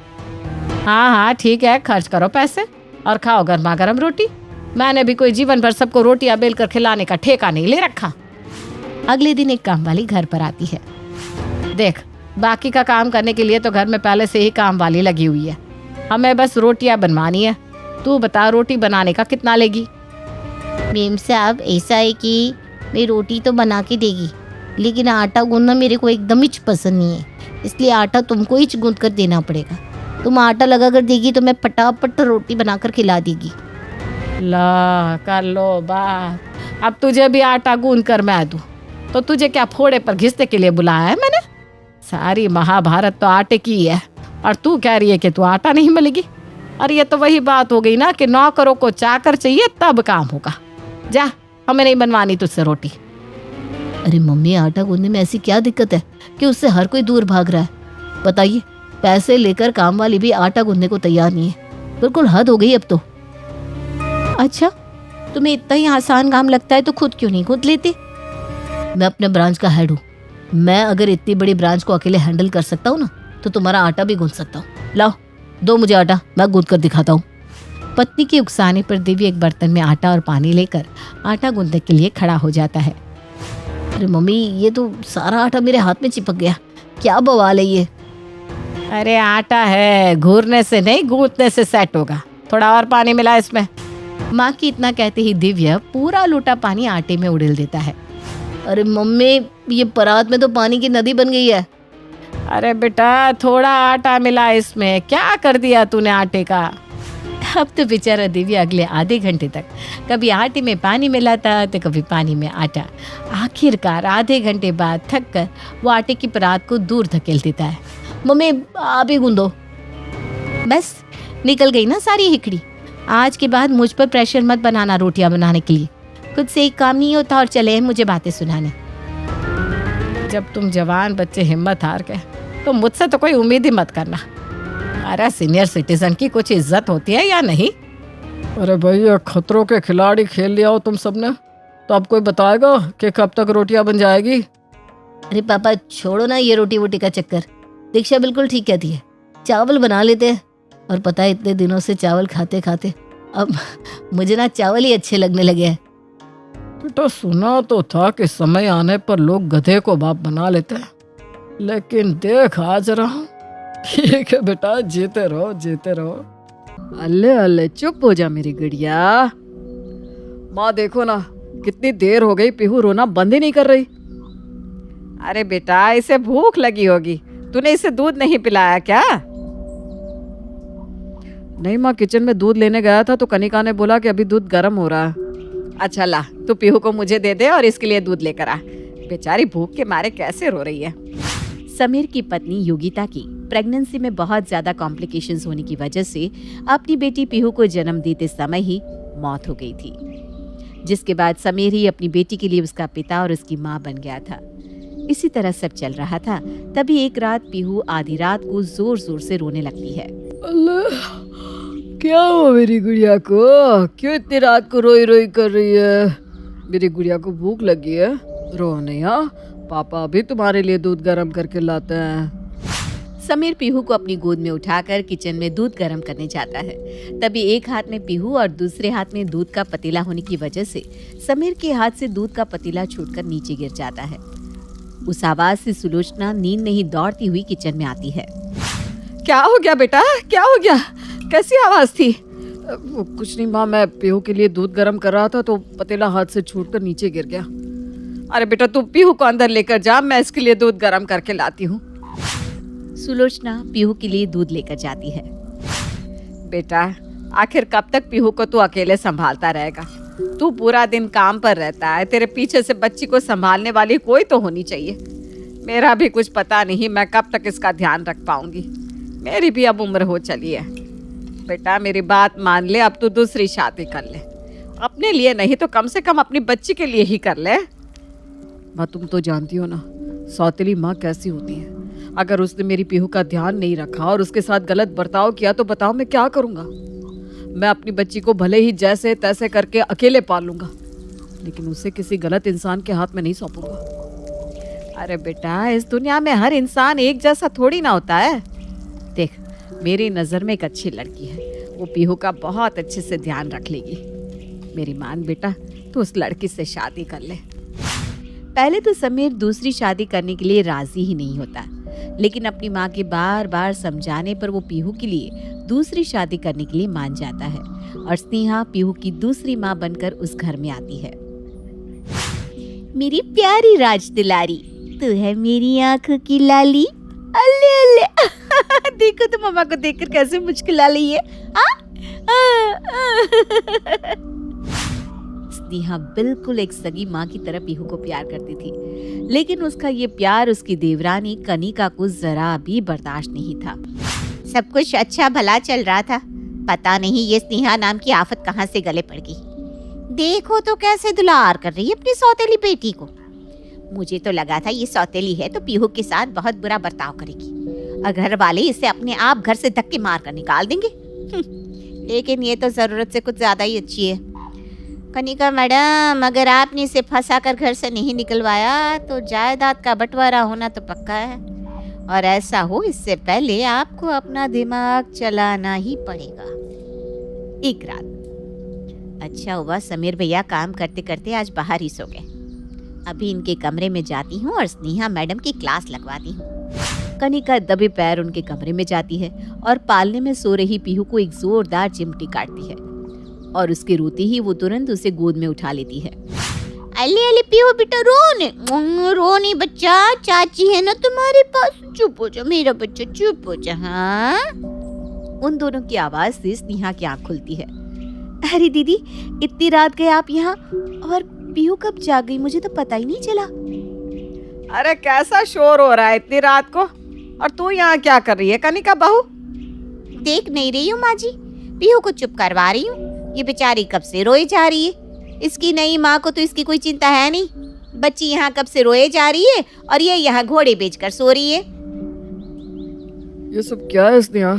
हाँ हाँ ठीक है, खर्च करो पैसे और खाओ गर्मा गर्म रोटी। मैंने भी कोई जीवन भर सबको रोटियां बेल कर खिलाने का ठेका नहीं ले रखा। अगले दिन एक काम वाली घर पर आती है। देख, बाकी का काम करने के लिए तो घर में पहले से ही काम वाली लगी हुई है, हमें बस रोटियां बनवानी है। तू बता, रोटी बनाने का कितना लेगी? मेम साहब, ऐसा है कि मैं रोटी तो बना के देगी, लेकिन आटा गूंदना मेरे को एकदम ही पसंद नहीं है, इसलिए आटा तुमको ही गूंद कर देना पड़ेगा। तुम आटा लगा कर देगी तो मैं फटाफट रोटी बनाकर खिला देगी। ला कर लो बात। अब तुझे भी आटा गूंद कर मैं दूं तो तुझे क्या फोड़े पर घिसने के लिए बुलाया है मैंने? सारी महाभारत तो आटे की ही है, और तू कह रही है कि तू आटा नहीं मिलेगी। और ये तो वही बात हो गई ना कि नौकरों को चाकर चाहिए तब काम होगा। जा, हमें नहीं बनवानी तुझसे रोटी। अरे मम्मी, आटा गूंदने में ऐसी क्या दिक्कत है कि उससे हर कोई दूर भाग रहा है? बताइए, पैसे लेकर काम वाली भी आटा गूंदने को तैयार नहीं है। बिल्कुल हद हो गई अब तो। अच्छा, तुम्हें इतना ही आसान काम लगता है तो खुद क्यों नहीं गूंद लेते? मैं अपने ब्रांच का हेड हूँ। मैं अगर इतनी बड़ी ब्रांच को अकेले हैंडल कर सकता हूँ ना, तो तुम्हारा आटा भी गूंद सकता हूँ। लाओ, दो मुझे आटा, मैं गूंद कर दिखाता हूँ। पत्नी के उकसाने पर दिव्य एक बर्तन में आटा और पानी लेकर आटा गूंदने के लिए खड़ा हो जाता है। अरे मम्मी, ये तो सारा आटा मेरे हाथ में चिपक गया। क्या बवाल है ये? अरे आटा है, घूरने से नहीं गूंदने से सेट होगा। थोड़ा और पानी मिला इसमें। माँ की इतना कहते ही दिव्य पूरा लोटा पानी आटे में उड़ेल देता है। अरे मम्मी, ये परात में तो पानी की नदी बन गई है। अरे बेटा, थोड़ा आटा मिला इसमें, क्या कर दिया तूने आटे का? अब तो बेचारा दिव्य अगले आधे घंटे तक कभी आटे में पानी मिलाता तो कभी पानी में आटा। आखिरकार आधे घंटे बाद थक कर वो आटे की परात को दूर धकेल देता है। मम्मी, आप ही गूंदो। बस निकल गई ना सारी हिकड़ी। आज के बाद मुझ पर प्रेशर मत बनाना रोटियां बनाने के लिए। खुद से एक काम नहीं होता और चले मुझे बातें सुनाने। जब तुम जवान बच्चे हिम्मत हार गए तो मुझसे तो कोई उम्मीद ही मत करना। अरे सीनियर सिटीजन की कुछ इज्जत होती है या नहीं? अरे भैया, खतरों के खिलाड़ी खेल लिया हो तुम सबने, तो अब कोई बताएगा कि कब तक रोटियां बन जाएगी? अरे पापा, छोड़ो ना ये रोटी वोटी का चक्कर। दीक्षा बिल्कुल ठीक कहती है, चावल बना लेते हैं। और पता है, इतने दिनों से चावल खाते खाते अब मुझे ना चावल ही अच्छे लगने लगे हैं। बेटा, सुना तो था कि समय आने पर लोग गधे को बाप बना लेते हैं, लेकिन देख आज रहा हूं। ठीक है बेटा, जीते रहो जीते रहो। अल्ले अल्ले, चुप हो जा मेरी गुड़िया। माँ देखो ना, कितनी देर हो गई, पीहू रोना बंद ही नहीं कर रही। अरे बेटा, इसे भूख लगी होगी, तूने इसे दूध नहीं पिलाया क्या? नहीं माँ, किचन में दूध लेने गया था तो कनिका ने बोला कि अभी दूध गर्म हो रहा है। अच्छा ला, तू पीहू को मुझे दे दे और इसके लिए दूध लेकर आ। बेचारी भूख के मारे कैसे रो रही है। समीर की पत्नी योगिता की प्रेगनेंसी में बहुत ज्यादा कॉम्प्लिकेशंस होने की वजह से अपनी बेटी पीहू को जन्म देते समय ही मौत हो गई थी, जिसके बाद समीर ही अपनी बेटी के लिए उसका पिता और उसकी माँ बन गया था। इसी तरह सब चल रहा था, तभी एक रात पीहू आधी रात को जोर जोर से रोने लगती है। अल्लाह, क्या हुआ मेरी गुड़िया को? क्यों इतनी रात को रोई रोई कर रही है? मेरी गुड़िया को भूख लगी है? रो नहीं, हाँ, पापा अभी तुम्हारे लिए दूध गर्म करके लाते हैं। समीर पीहू को अपनी गोद में उठाकर किचन में दूध गर्म करने जाता है। तभी एक हाथ में पीहू और दूसरे हाथ में दूध का पतीला होने की वजह से समीर के हाथ से दूध का पतीला छूटकर नीचे गिर जाता है। उस आवाज से सुलोचना नींद नहीं दौड़ती हुई किचन में आती है। क्या हो गया बेटा, क्या हो गया? कैसी आवाज थी? कुछ नहीं माँ, मैं पीहू के लिए दूध गर्म कर रहा था तो पतीला हाथ से छूटकर नीचे गिर गया। अरे बेटा, तू पीहू को अंदर लेकर जा, मैं इसके लिए दूध गर्म करके लाती हूँ। सुलोचना पीहू के लिए दूध लेकर जाती है। बेटा, आखिर कब तक पीहू को तू अकेले संभालता रहेगा? तू पूरा दिन काम पर रहता है, तेरे पीछे से बच्ची को संभालने वाली कोई तो होनी चाहिए। मेरा भी कुछ पता नहीं मैं कब तक इसका ध्यान रख पाऊंगी। मेरी भी अब उम्र हो चली है। बेटा मेरी बात मान ले, अब तू दूसरी शादी कर ले। अपने लिए नहीं तो कम से कम अपनी बच्ची के लिए ही कर ले। माँ तुम तो जानती हो ना सौतेली माँ कैसी होती है। अगर उसने मेरी पीहू का ध्यान नहीं रखा और उसके साथ गलत बर्ताव किया तो बताओ मैं क्या करूँगा। मैं अपनी बच्ची को भले ही जैसे तैसे करके अकेले पाल लूंगा, लेकिन उसे किसी गलत इंसान के हाथ में नहीं सौंपूंगा। अरे बेटा, इस दुनिया में हर इंसान एक जैसा थोड़ी ना होता है। देख, मेरी नज़र में एक अच्छी लड़की है, वो पीहू का बहुत अच्छे से ध्यान रख लेगी। मेरी मान बेटा, तू उस लड़की से शादी कर ले। पहले तो समीर दूसरी शादी करने के लिए राजी ही नहीं होता, लेकिन अपनी माँ के बार बार समझाने पर वो पीहू के लिए दूसरी शादी करने के लिए मान जाता है और स्नेहा पीहू की दूसरी माँ बनकर उस घर में आती है। मेरी प्यारी राज दुलारी, तू है मेरी आंखों की लाली। अल्ले अल्ले देखो तो मम्मा को देखकर कैसे मुस्कुरा रही है। स्नेहा बिल्कुल एक सगी माँ की तरह पीहू को प्यार करती थी, लेकिन उसका ये प्यार उसकी देवरानी कनिका को जरा भी बर्दाश्त नहीं था। सब कुछ अच्छा भला चल रहा था, पता नहीं ये स्नेहा नाम की आफत कहाँ से गले पड़ गई। देखो तो कैसे दुलार कर रही है अपनी सौतेली बेटी को। मुझे तो लगा था ये सौतेली है तो पीहू के साथ बहुत बुरा बर्ताव करेगी। और घर वाले इसे अपने आप घर से धक्के मार कर निकाल देंगे। लेकिन ये तो जरूरत से कुछ ज्यादा ही अच्छी है। कनिका मैडम, अगर आपने इसे फंसा कर घर से नहीं निकलवाया तो जायदाद का बंटवारा होना तो पक्का है, और ऐसा हो इससे पहले आपको अपना दिमाग चलाना ही पड़ेगा। एक रात अच्छा हुआ समीर भैया काम करते करते आज बाहर ही सो गए। अभी इनके कमरे में जाती हूँ और स्नेहा मैडम की क्लास लगवाती हूँ। कनिका दबे पैर उनके कमरे में जाती है और पालने में सो रही पीहू को एक जोरदार चिमटी काटती है और उसके रोते ही वो तुरंत उसे गोद में उठा लेती है। अले अले पीहू बेटा, रो नहीं बच्चा, चाची है ना तुम्हारे पास, चुप हो जा मेरा बच्चा, चुप हो जा। हाँ, उन दोनों की आवाज से स्नेहा की आंख खुलती है। अरे दीदी, इतनी रात गए आप यहाँ, और पीहू कब जाग गई, मुझे तो पता ही नहीं चला। अरे कैसा शोर हो रहा है इतनी रात को, और तू यहाँ क्या कर रही है कनिका बहू? देख नहीं रही हूँ माँ जी, पीहू को चुप करवा रही हूँ। ये बेचारी कब से रोए जा रही है। इसकी नई माँ को तो इसकी कोई चिंता है नहीं। बच्ची यहाँ कब से रोए जा रही है और ये यहाँ घोड़े बेचकर सो रही है। ये सब क्या है स्नेहा?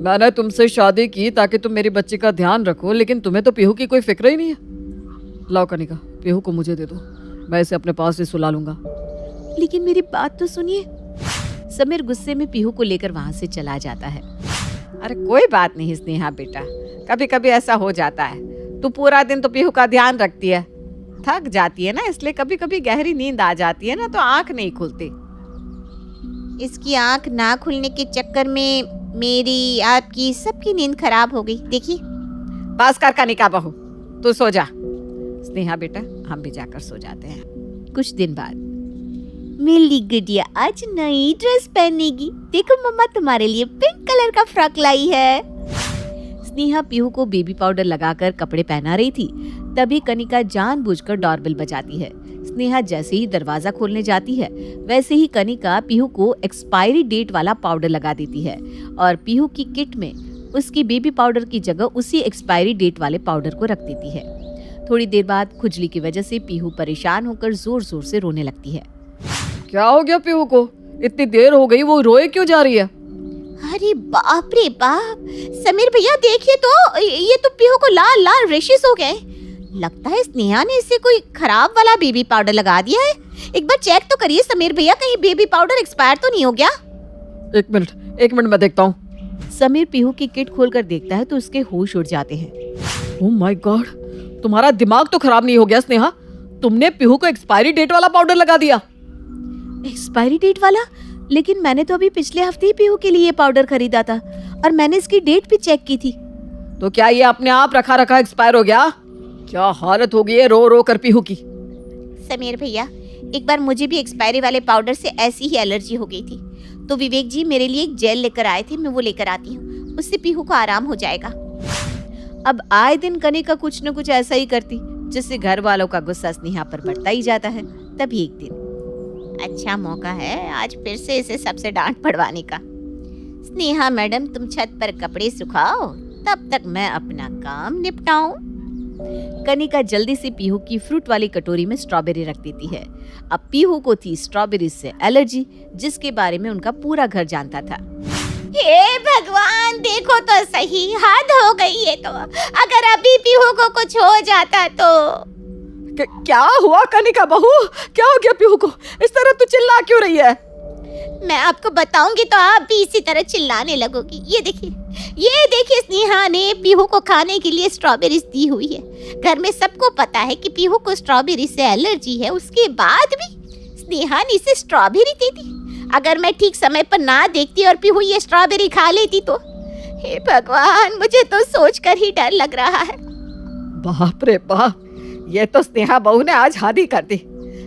मैंने तुमसे शादी की ताकि तुम मेरी बच्ची का ध्यान रखो, लेकिन तुम्हें तो पीहू की कोई फिक्र ही नहीं है। लाओ कनिका, पीहू को मुझे दे दो, मैं इसे अपने पास ही सुला लूंगा। लेकिन मेरी बात तो सुनिए। समीर गुस्से में पीहू को लेकर वहां से चला जाता है। अरे कोई बात नहीं स्नेहा बेटा, कभी कभी ऐसा हो जाता है। तू पूरा दिन तो पीहू का ध्यान रखती है, थक जाती है ना, इसलिए कभी कभी गहरी नींद आ जाती है ना, तो आंख नहीं खुलती। इसकी आंख ना खुलने के चक्कर में मेरी, आपकी, सबकी नींद खराब हो गई। देखिए, बस कर कनिका बहू, तू सो जा। स्नेहा बेटा, हम भी जाकर सो जाते हैं। कुछ दिन बाद, मेरी गुड़िया आज नई ड्रेस पहनेगी। देखो मम्मा, तुम्हारे लिए पिंक कलर का फ्रॉक लाई है। स्नेहा पीहू को बेबी पाउडर लगाकर कपड़े पहना रही थी, तभी कनिका जानबूझकर डोरबेल बजाती है। स्नेहा जैसे ही दरवाजा खोलने जाती है, वैसे ही कनिका पीहू को एक्सपायरी डेट वाला पाउडर लगा देती है और पीहू की किट में उसकी बेबी पाउडर की जगह उसी एक्सपायरी डेट वाले पाउडर को रख देती है। थोड़ी देर बाद खुजली की वजह से पीहू परेशान होकर जोर जोर से रोने लगती है। क्या हो गया पीहू को? इतनी देर हो गई, वो रोए क्यों जा रही है? अरे बाप रे बाप, समीर भैया देखिए तो, ये तो पीहू को लाल लाल रेशेस हो गए। लगता है स्नेहा ने इसे कोई खराब वाला बेबी पाउडर लगा दिया है। एक बार चेक तो करिए समीर भैया, कहीं बेबी पाउडर एक्सपायर तो नहीं हो गया। एक मिनट मैं देखता हूँ। समीर पीहू की किट खोलकर देखता है तो उसके होश उड़ जाते हैं। ओह माय गॉड, तुम्हारा दिमाग तो खराब नहीं हो गया स्नेहा? तुमने पीहू को एक्सपायरी डेट वाला पाउडर लगा दिया। एक्सपायरी डेट वाला? लेकिन मैंने तो अभी पिछले हफ्ते ही पीहू के लिए पाउडर खरीदा था और मैंने इसकी डेट भी चेक की थी। तो क्या ये अपने आप रखा रखा एक्सपायर हो गया? क्या हालत हो गई है रो रो कर पीहू की। समीर भैया, एक बार मुझे भी एक्सपायरी वाले पाउडर से ऐसी ही एलर्जी हो गई थी, तो विवेक जी मेरे लिए एक जेल लेकर आए थे, मैं वो लेकर आती हूँ, उससे पीहू को आराम हो जाएगा। अब आए दिन कनिका कुछ न कुछ ऐसा ही करती, जिससे घर वालों का गुस्सा स्नेहा पर बढ़ता ही जाता है। तभी एक दिन, अच्छा मौका है आज फिर से इसे सबसे डांट पड़वाने का। स्नेहा मैडम, तुम छत पर कपड़े सुखाओ, तब तक मैं अपना काम निपटाऊं। कनिका जल्दी से पीहू की फ्रूट वाली कटोरी में स्ट्रॉबेरी रख देती है। अब पीहू को थी स्ट्रॉबेरी से एलर्जी, जिसके बारे में उनका पूरा घर जानता था। हे भगवान, देखो तो सही, हद हो गई है। तो अगर अभी पीहू को कुछ हो जाता तो। क्या हुआ कनिका बहू? क्या हो गया पीहू को? इस तरह तू चिल्ला क्यों रही है? मैं आपको बताऊंगी तो आप भी इसी तरह चिल्लाने लगोगी। ये देखिए स्नेहा ने पीहू को खाने के लिए स्ट्रॉबेरी दी हुई है। घर में सबको पता है कि पीहू को स्ट्रॉबेरी से एलर्जी है, उसके बाद भी स्नेहा ने इसे स्ट्रॉबेरी दे दी। अगर मैं ठीक समय पर ना देखती और पीहू ये स्ट्रॉबेरी खा लेती तो। हे भगवान, मुझे तो सोचकर ही डर लग रहा है। बाप रे बाप, ये तो स्नेहा बहू ने आज हद ही कर दी।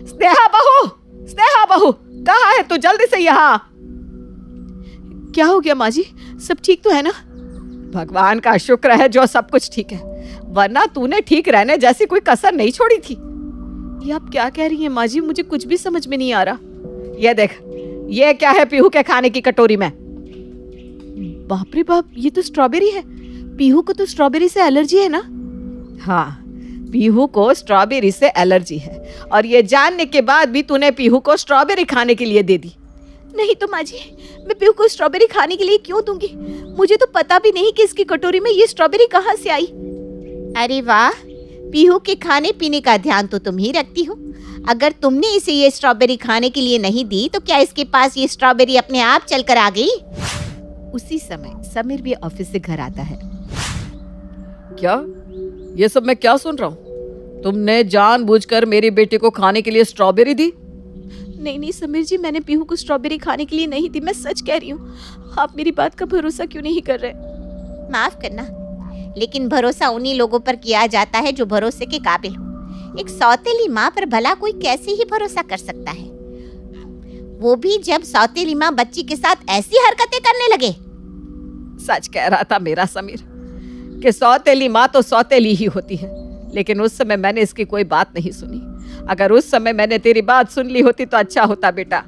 स्नेहा बहू कहाँ है तू? जल्दी से यहाँ। क्या हो गया माँ जी, सब ठीक तो है ना? भगवान का शुक्र है जो सब कुछ ठीक है, वरना तूने ठीक रहने जैसी कोई कसर नहीं छोड़ी थी। ये आप क्या कह रही हैं माँ जी? मुझे कुछ भी समझ में नहीं आ रहा। ये देख, ये क्या है पीहू के खाने की कटोरी में? बाप रे बाप, ये तो स्ट्रॉबेरी है। पीहू को तो स्ट्रॉबेरी से एलर्जी है ना? हाँ, पीहू को स्ट्रॉबेरी से एलर्जी है और ये जानने के बाद भी तूने पीहू को स्ट्रॉबेरी खाने के लिए दे दी। नहीं तो माँ जी, मैं पीहू को स्ट्रॉबेरी खाने के लिए क्यों दूंगी? मुझे तो पता भी नहीं कि इसकी कटोरी में ये स्ट्रॉबेरी कहाँ से आई। अरे वाह, पीहू के खाने पीने का ध्यान तो तुम ही रखती हो। अगर तुमने इसे ये स्ट्रॉबेरी खाने के लिए नहीं दी तो क्या इसके पास ये स्ट्रॉबेरी अपने आप चलकर आ गई? उसी समय समीर भी ऑफिस से घर आता है। क्या ये सब मैं क्या सुन रहा हूँ? तुमने जानबूझकर मेरी बेटी को खाने के लिए स्ट्रॉबेरी दी? नहीं समीर जी, मैंने पीहू को स्ट्रॉबेरी खाने के लिए नहीं दी, मैं सच कह रही हूँ। आप मेरी बात का भरोसा क्यों नहीं कर रहे? माफ करना, लेकिन भरोसा उन्हीं लोगों पर किया जाता है जो भरोसे के काबिल हो। एक सौतेली माँ पर भला कोई कैसे ही भरोसा कर सकता है, वो भी जब सौतेली माँ बच्ची के साथ ऐसी हरकतें करने लगे। सच कह रहा था मेरा समीर कि सौतेली माँ तो सौतेली ही होती है, लेकिन उस समय मैंने इसकी कोई बात नहीं सुनी। अगर उस समय मैंने तेरी बात सुन ली होती तो अच्छा होता। बेटा,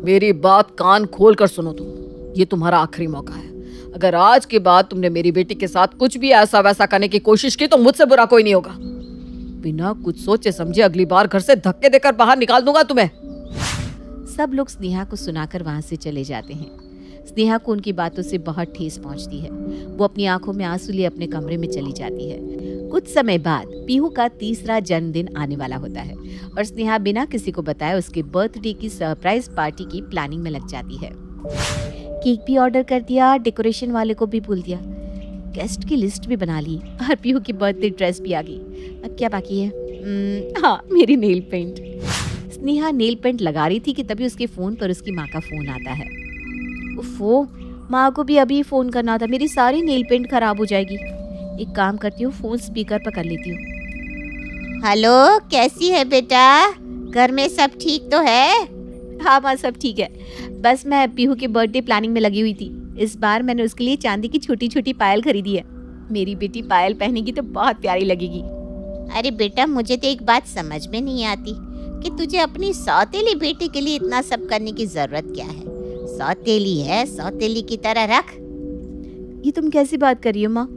मेरी बात कान खोल कर सुनो तुम, ये तुम्हारा आखिरी मौका है। अगर आज के बाद तुमने मेरी बेटी के साथ कुछ भी ऐसा वैसा करने की कोशिश की तो मुझसे बुरा कोई नहीं होगा। बिना कुछ सोचे समझे अगली बार घर से धक्के देकर बाहर निकाल दूंगा तुम्हें। सब लोग स्नेहा को सुनाकर वहां से चले जाते हैं। स्नेहा को उनकी बातों से बहुत ठेस पहुंचती है। वो अपनी आंखों में आंसू लिए अपने कमरे में चली जाती है। कुछ समय बाद पीहू का तीसरा जन्मदिन आने वाला होता है और स्नेहा बिना किसी को बताए उसके बर्थडे की सरप्राइज पार्टी की प्लानिंग में लग जाती है। केक भी ऑर्डर कर दिया, डेकोरेशन वाले को भी भूल दिया, गेस्ट की लिस्ट भी बना ली और पीहू की बर्थडे ड्रेस भी आ गई। अब क्या बाकी है? हाँ, मेरी nail paint. Sneha nail paint लगा रही थी कि तभी उसके फोन पर उसकी माँ का फोन आता है। उफ़ो, माँ को भी अभी फोन करना था, मेरी सारी नेल पेंट खराब हो जाएगी। एक काम करती हूँ, फोन स्पीकर पर कर लेती हूँ। हेलो, कैसी है बेटा? घर में सब ठीक तो है? हाँ माँ, सब ठीक है। बस मैं पीहू के बर्थडे प्लानिंग में लगी हुई थी। इस बार मैंने उसके लिए चांदी की छोटी छोटी पायल खरीदी है। मेरी बेटी पायल पहनेगी तो बहुत प्यारी लगेगी। अरे बेटा, मुझे तो एक बात समझ में नहीं आती कि तुझे अपनी सौतेली बेटी के लिए इतना सब करने की जरूरत क्या है? सौतेली है, सौतेली की तरह रख। ये तुम कैसी बात कर रही हो माँ?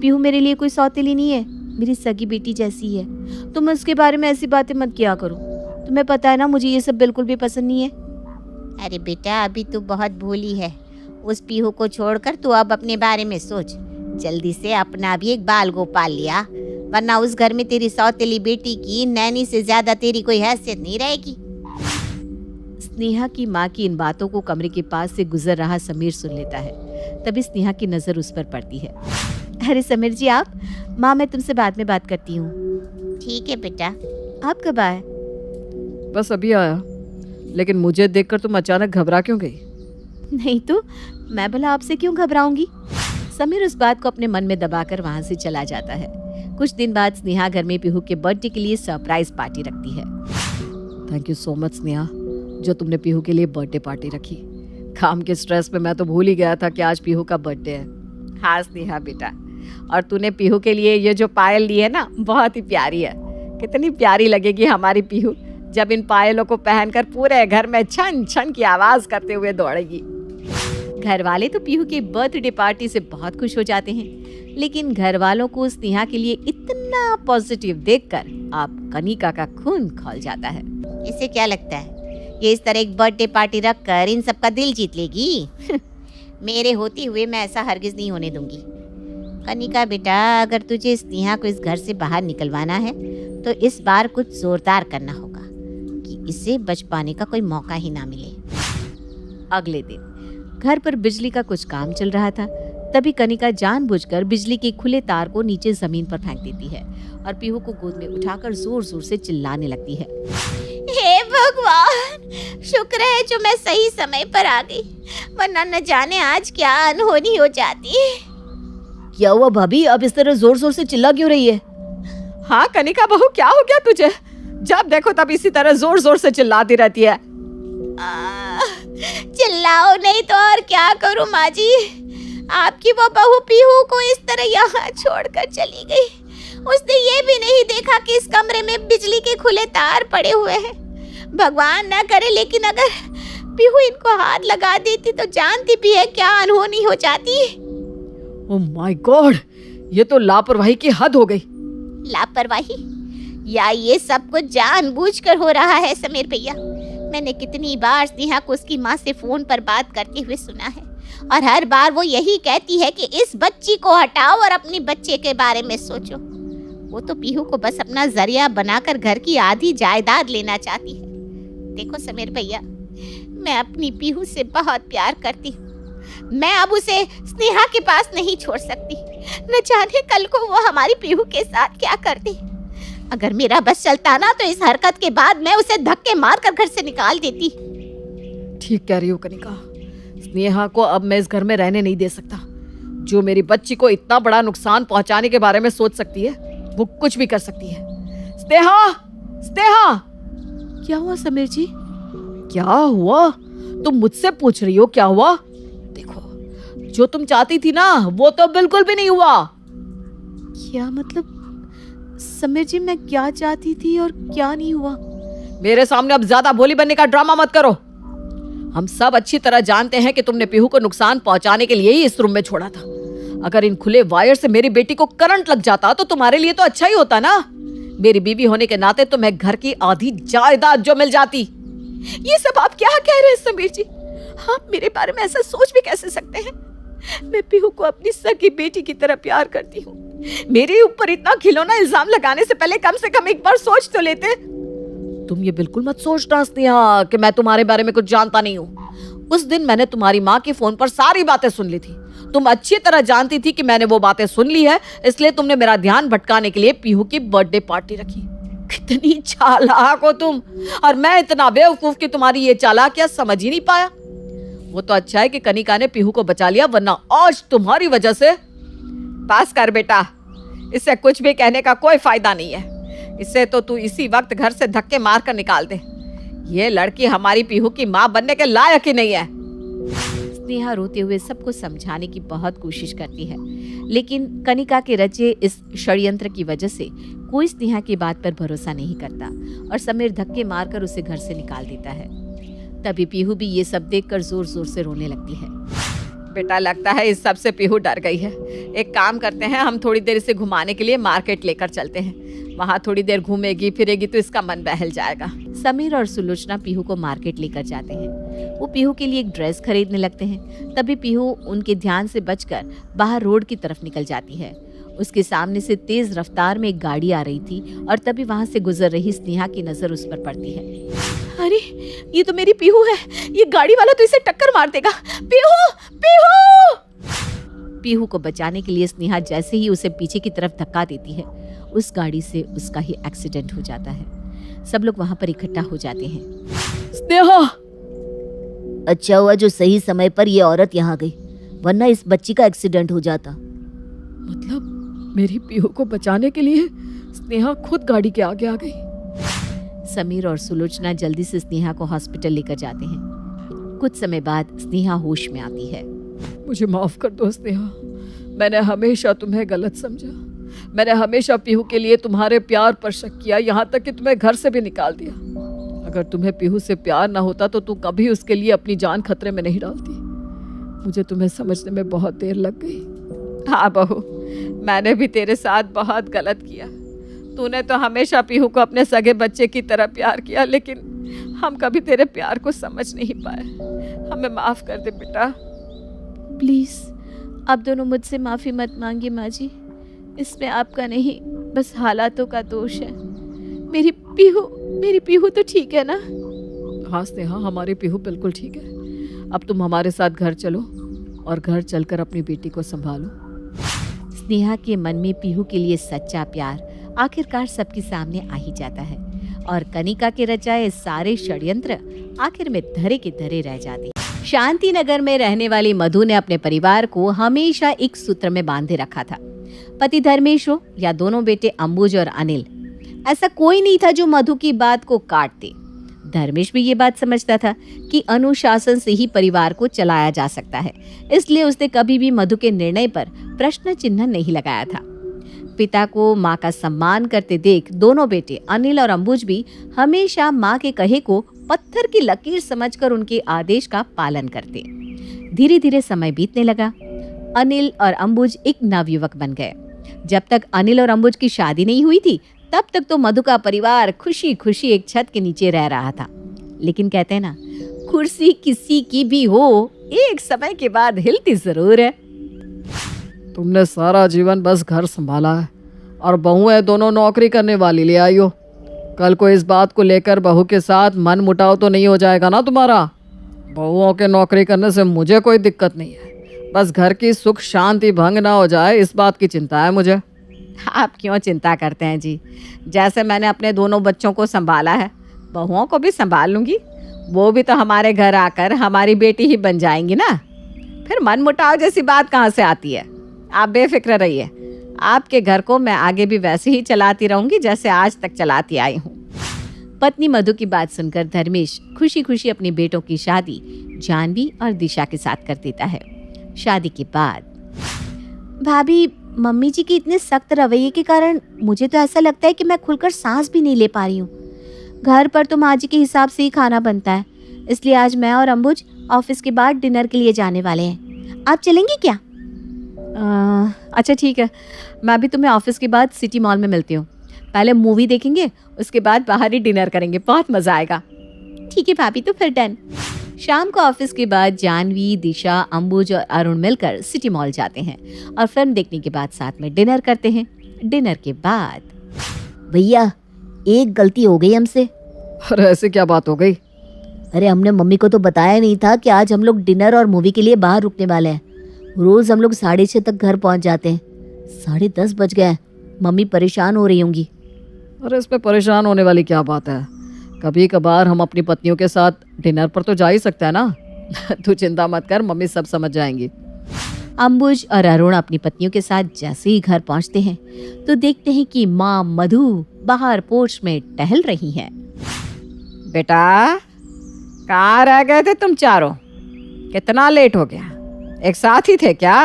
पीहू मेरे लिए कोई सौतेली नहीं है, मेरी सगी बेटी जैसी है। तुम उसके बारे में ऐसी बातें मत किया करो। तुम्हें पता है ना, मुझे ये सब बिल्कुल भी पसंद नहीं है। अरे बेटा, अभी तू बहुत भोली है। उस पीहू को छोड़कर तू अब अपने बारे में सोच। जल्दी से अपना भी एक बाल गोपाल लिया, वरना उस घर में तेरी सौतेली बेटी की नैनी से ज्यादा तेरी कोई हैसियत नहीं रहेगी। स्नेहा की माँ की इन बातों को कमरे के पास से गुजर रहा समीर सुन लेता है। तभी स्नेहा की नजर उस पर पड़ती है। अरे समीर जी, आप? माँ, मैं तुमसे बाद में बात करती हूँ। ठीक है बेटा। आप कब आए? बस अभी आया, लेकिन मुझे देखकर तुम अचानक घबरा क्यों गई? नहीं तो मैं भला आपसे क्यों घबराऊंगी? समीर उस बात को अपने मन में दबाकर वहां से चला जाता है। कुछ दिन बाद स्नेहा घर में पीहू के बर्थडे के लिए सरप्राइज पार्टी रखती है। Thank you so much Sneha, जो तुमने पीहू के लिए बर्थडे पार्टी रखी। काम के स्ट्रेस में मैं तो भूल ही गया था कि आज पीहू का बर्थडे है। हाँ स्नेहा बेटा, और तूने पीहू के लिए ये जो पायल ली है ना, बहुत ही प्यारी है। कितनी प्यारी लगेगी हमारी पीहू जब इन पायलों को पहनकर पूरे घर में छन छन की आवाज करते हुए दौड़ेगी। घर वाले तो पीहू की बर्थडे पार्टी से बहुत खुश हो जाते हैं, लेकिन घर वालों को स्नेहा के लिए इतना पॉजिटिव देखकर आप कनिका का खून खौल जाता है। इसे क्या लगता है ये इस तरह एक बर्थडे पार्टी रखकर इन सबका दिल जीत लेगी? मेरे होते हुए मैं ऐसा हरगिज नहीं होने दूंगी। कनिका बेटा, अगर तुझे स्नेहा को इस घर से बाहर निकलवाना है तो इस बार कुछ जोरदार करना होगा कि इसे बच पाने का कोई मौका ही ना मिले। अगले दिन घर पर बिजली का कुछ काम चल रहा था। तभी कनिका जानबूझकर बिजली के खुले तार को नीचे जमीन पर फेंक देती है और पीहू को गोद में उठाकर जोर जोर से चिल्लाने लगती है। हे भगवान, शुक्र है जो मैं सही समय पर आ गई, वरना न जाने आज क्या अनहोनी हो जाती। क्या हुआ भाभी, अब इस तरह जोर जोर से चिल्ला क्यों रही है? हाँ कनिका बहू, क्या हो गया तुझे? जब देखो तब इसी तरह जोर जोर से चिल्लाती रहती है। चिल्लाओ नहीं तो और क्या करूं माँ जी। आपकी वो बहू पीहू को इस तरह यहाँ छोड़कर चली गई। उसने ये भी नहीं देखा कि इस कमरे में बिजली के खुले तार पड़े हुए हैं। भगवान ना करे, लेकिन अगर पीहू इनको हाथ लगा देती तो जानती भी है क्या अनहोनी हो जाती। ओह माय गॉड, ये तो लापरवाही की हद हो गई। लापरवाही या ये सब कुछ जानबूझकर हो रहा है समीर भैया? मैंने कितनी बार स्नेहा को उसकी माँ से फोन पर बात करते हुए सुना है, और हर बार वो यही कहती है कि इस बच्ची को हटाओ और अपनी बच्चे के बारे में सोचो। वो तो पीहू को बस अपना जरिया बनाकर घर की आधी जायदाद लेना चाहती है। देखो समीर भैया, मैं अपनी पीहू से बहुत प्यार करती हूँ। मैं अब उसे स्नेहा के पास नहीं छोड़ सकती। न जाने कल को वो हमारी पीहू के साथ क्या करती। अगर मेरा बस चलता ना तो इस हरकत के बाद मैं उसे धक्के मारकर घर से निकाल देती। ठीक कह रही हो कनिका, स्नेहा को अब मैं इस घर में रहने नहीं दे सकता। जो मेरी बच्ची को इतना बड़ा नुकसान पहुंचाने के बारे में सोच सकती है, वो कुछ भी कर सकती है। स्नेहा, स्नेहा! क्या हुआ समीर जी? क्या हुआ? तुम मुझसे पूछ रही हो क्या हुआ? देखो, जो तुम चाहती थी ना वो तो बिल्कुल भी नहीं हुआ। क्या मतलब? समीर जी, मैं क्या चाहती थी और क्या नहीं हुआ? मेरे सामने अब ज्यादा भोली बनने का ड्रामा मत करो। हम सब अच्छी तरह जानते हैं कि तुमने पीहू को नुकसान पहुंचाने के लिए ही इस रूम में छोड़ा था। अगर इन खुले वायर से मेरी बेटी को करंट लग जाता तो तुम्हारे लिए तो अच्छा ही होता ना। मेरी बीवी होने के नाते तुम्हें घर की आधी जायदाद जो मिल जाती। ये सब आप क्या कह रहे हैं समीर जी? आप मेरे बारे में ऐसा सोच भी कैसे सकते हैं? मैं पीहू को अपनी सगी बेटी की तरह प्यार करती हूँ। मेरे ऊपर इतना खिलौना इल्जाम लगाने से पहले कम से कम एक बार सोच तो लेते। तुम ये बिल्कुल मत सोचना स्नेहा कि मैं तुम्हारे बारे में कुछ जानता नहीं हूँ। उस दिन मैंने तुम्हारी माँ के फोन पर सारी बातें सुन ली थी। तुम अच्छी तरह जानती थी कि मैंने वो बातें सुन ली है, इसलिए तुमने मेरा ध्यान भटकाने के लिए पीहू की बर्थडे पार्टी रखी। कितनी चालाक हो तुम, और मैं इतना बेवकूफ कि तुम्हारी ये चालाकियां समझ ही नहीं पाया। वो तो अच्छा है कि कनिका ने पीहू को बचा लिया, वरना आज तुम्हारी वजह से। पास कर बेटा, इससे कुछ भी कहने का कोई फायदा नहीं है। इससे तो तू इसी वक्त घर से धक्के मार कर निकाल दे। ये लड़की हमारी पीहू की माँ बनने के लायक ही नहीं है। स्नेहा रोते हुए सबको समझाने की बहुत कोशिश करती है, लेकिन कनिका के रचे इस षड्यंत्र की वजह से कोई स्नेहा की बात पर भरोसा नहीं करता और समीर धक्के मारकर उसे घर से निकाल देता है। तभी पीहू भी ये सब देखकर जोर जोर से रोने लगती है। बेटा, लगता है इस सब से पीहू डर गई है। एक काम करते हैं, हम थोड़ी देर इसे घुमाने के लिए मार्केट लेकर चलते हैं। वहाँ थोड़ी देर घूमेगी फिरेगी तो इसका मन बहल जाएगा। समीर और सुलोचना पीहू को मार्केट लेकर जाते हैं। वो पीहू के लिए एक ड्रेस खरीदने लगते हैं। तभी पीहू उनके ध्यान से बचकर बाहर रोड की तरफ निकल जाती है। उसके सामने से तेज रफ्तार में एक गाड़ी आ रही थी और तभी वहाँ से गुजर रही स्नेहा की नजर उस पर पड़ती है। अरे, ये तो मेरी पीहू है। ये गाड़ी वाला तो इसे टक्कर मार देगा। पीहू, पीहू! पीहू को बचाने के लिए स्नेहा जैसे ही उसे पीछे की तरफ धक्का देती है, उस गाड़ी से उसका ही एक्सीडेंट हो जाता है। सब लोग वहां पर इकट्ठा हो जाते हैं। स्नेहा! अच्छा हुआ जो सही समय पर ये औरत यहाँ गई, वरना इस बच्ची का एक्सीडेंट हो जाता। मतलब मेरी पीहू को बचाने के लिए स्नेहा खुद गाड़ी के आगे आ गई। समीर और सुलोचना जल्दी से स्नेहा को हॉस्पिटल लेकर जाते हैं। कुछ समय बाद स्नेहा होश में आती है। मुझे माफ कर दो स्नेहा, मैंने हमेशा तुम्हें गलत समझा। मैंने हमेशा पीहू के लिए तुम्हारे प्यार पर शक किया, यहाँ तक कि तुम्हें घर से भी निकाल दिया। अगर तुम्हें पीहू से प्यार ना होता तो तू कभी उसके लिए अपनी जान खतरे में नहीं डालती। मुझे तुम्हें समझने में बहुत देर लग गई। हाँ बहू, मैंने भी तेरे साथ बहुत गलत किया। तूने तो हमेशा पीहू को अपने सगे बच्चे की तरह प्यार किया, लेकिन हम कभी तेरे प्यार को समझ नहीं पाए। हमें माफ कर दे बेटा। प्लीज, आप दोनों मुझसे माफी मत मांगिए माँ जी। इसमें आपका नहीं, बस हालातों का दोष है। मेरी पीहू तो ठीक है ना? हाँ स्नेहा, हमारी पीहू बिल्कुल ठीक है। अब तुम हमारे साथ घर चलो और घर चलकर अपनी बेटी को संभालो। स्नेहा के मन में पीहू के लिए सच्चा प्यार आखिरकार सबके सामने आ ही जाता है और कनिका के रचाए सारे षड्यंत्र आखिर में धरे के धरे रह जाते। शांति नगर में रहने वाली मधु ने अपने परिवार को हमेशा एक सूत्र में बांधे रखा था। पति धर्मेश हो या दोनों बेटे अंबुज और अनिल, ऐसा कोई नहीं था जो मधु की बात को काट दे। धर्मेश भी ये बात समझता था कि अनुशासन से ही परिवार को चलाया जा सकता है, इसलिए उसने कभी भी मधु के निर्णय पर प्रश्न चिन्ह नहीं लगाया था। पिता को माँ का सम्मान करते देख दोनों बेटे अनिल और अंबुज भी हमेशा माँ के कहे को पत्थर की लकीर समझकर उनके आदेश का पालन करते। धीरे धीरे समय बीतने लगा। अनिल और अंबुज एक नवयुवक बन गए। जब तक अनिल और अंबुज की शादी नहीं हुई थी, तब तक तो मधु का परिवार खुशी खुशी एक छत के नीचे रह रहा था। लेकिन कहते हैं ना, कुर्सी किसी की भी हो, एक समय के बाद हिलती जरूर है। तुमने सारा जीवन बस घर संभाला है और बहुएं दोनों नौकरी करने वाली ले आई हो। कल को इस बात को लेकर बहू के साथ मन मुटाव तो नहीं हो जाएगा ना तुम्हारा? बहुओं के नौकरी करने से मुझे कोई दिक्कत नहीं है, बस घर की सुख शांति भंग ना हो जाए इस बात की चिंता है मुझे। आप क्यों चिंता करते हैं जी? जैसे मैंने अपने दोनों बच्चों को संभाला है, बहुओं को भी संभाल लूंगी। वो भी तो हमारे घर आकर हमारी बेटी ही बन जाएंगी ना। फिर मन मुटाव जैसी बात कहाँ से आती है? आप बेफिक्र रहिए, आपके घर को मैं आगे भी वैसे ही चलाती रहूंगी जैसे आज तक चलाती आई हूँ। पत्नी मधु की बात सुनकर धर्मेश खुशी खुशी अपनी बेटों की शादी जानवी और दिशा के साथ कर देता है। शादी के बाद भाभी, मम्मी जी के इतने सख्त रवैये के कारण मुझे तो ऐसा लगता है कि मैं खुलकर सांस भी नहीं ले पा रही हूँ। घर पर तो माँ जी के हिसाब से ही खाना बनता है, इसलिए आज मैं और अंबुज ऑफिस के बाद डिनर के लिए जाने वाले हैं। आप चलेंगी क्या? अच्छा ठीक है, मैं भी तुम्हें ऑफिस के बाद सिटी मॉल में मिलती हूँ। पहले मूवी देखेंगे, उसके बाद बाहर ही डिनर करेंगे, बहुत मजा आएगा। ठीक है भाभी, तो फिर डन। शाम को ऑफिस के बाद जानवी, दिशा, अंबुज और अरुण मिलकर सिटी मॉल जाते हैं और फिल्म देखने के बाद साथ में डिनर करते हैं। डिनर के बाद, भैया एक गलती हो गई हमसे। अरे ऐसे क्या बात हो गई? अरे हमने मम्मी को तो बताया नहीं था कि आज हम लोग डिनर और मूवी के लिए बाहर रुकने वाले हैं। रोज हम लोग 6:30 तक घर पहुंच जाते हैं, 10:30 बज गए। मम्मी परेशान हो रही होंगी। अरे इसमें परेशान होने वाली क्या बात है? कभी कभार हम अपनी पत्नियों के साथ डिनर पर तो जा ही सकते हैं ना। तू चिंता मत कर, मम्मी सब समझ जाएंगी। अंबुज और अरुण अपनी पत्नियों के साथ जैसे ही घर पहुंचते हैं तो देखते हैं कि माँ मधु बाहर पोर्च में टहल रही हैं। बेटा, कहाँ रह गए थे तुम चारों? कितना लेट हो गया? एक साथ ही थे क्या?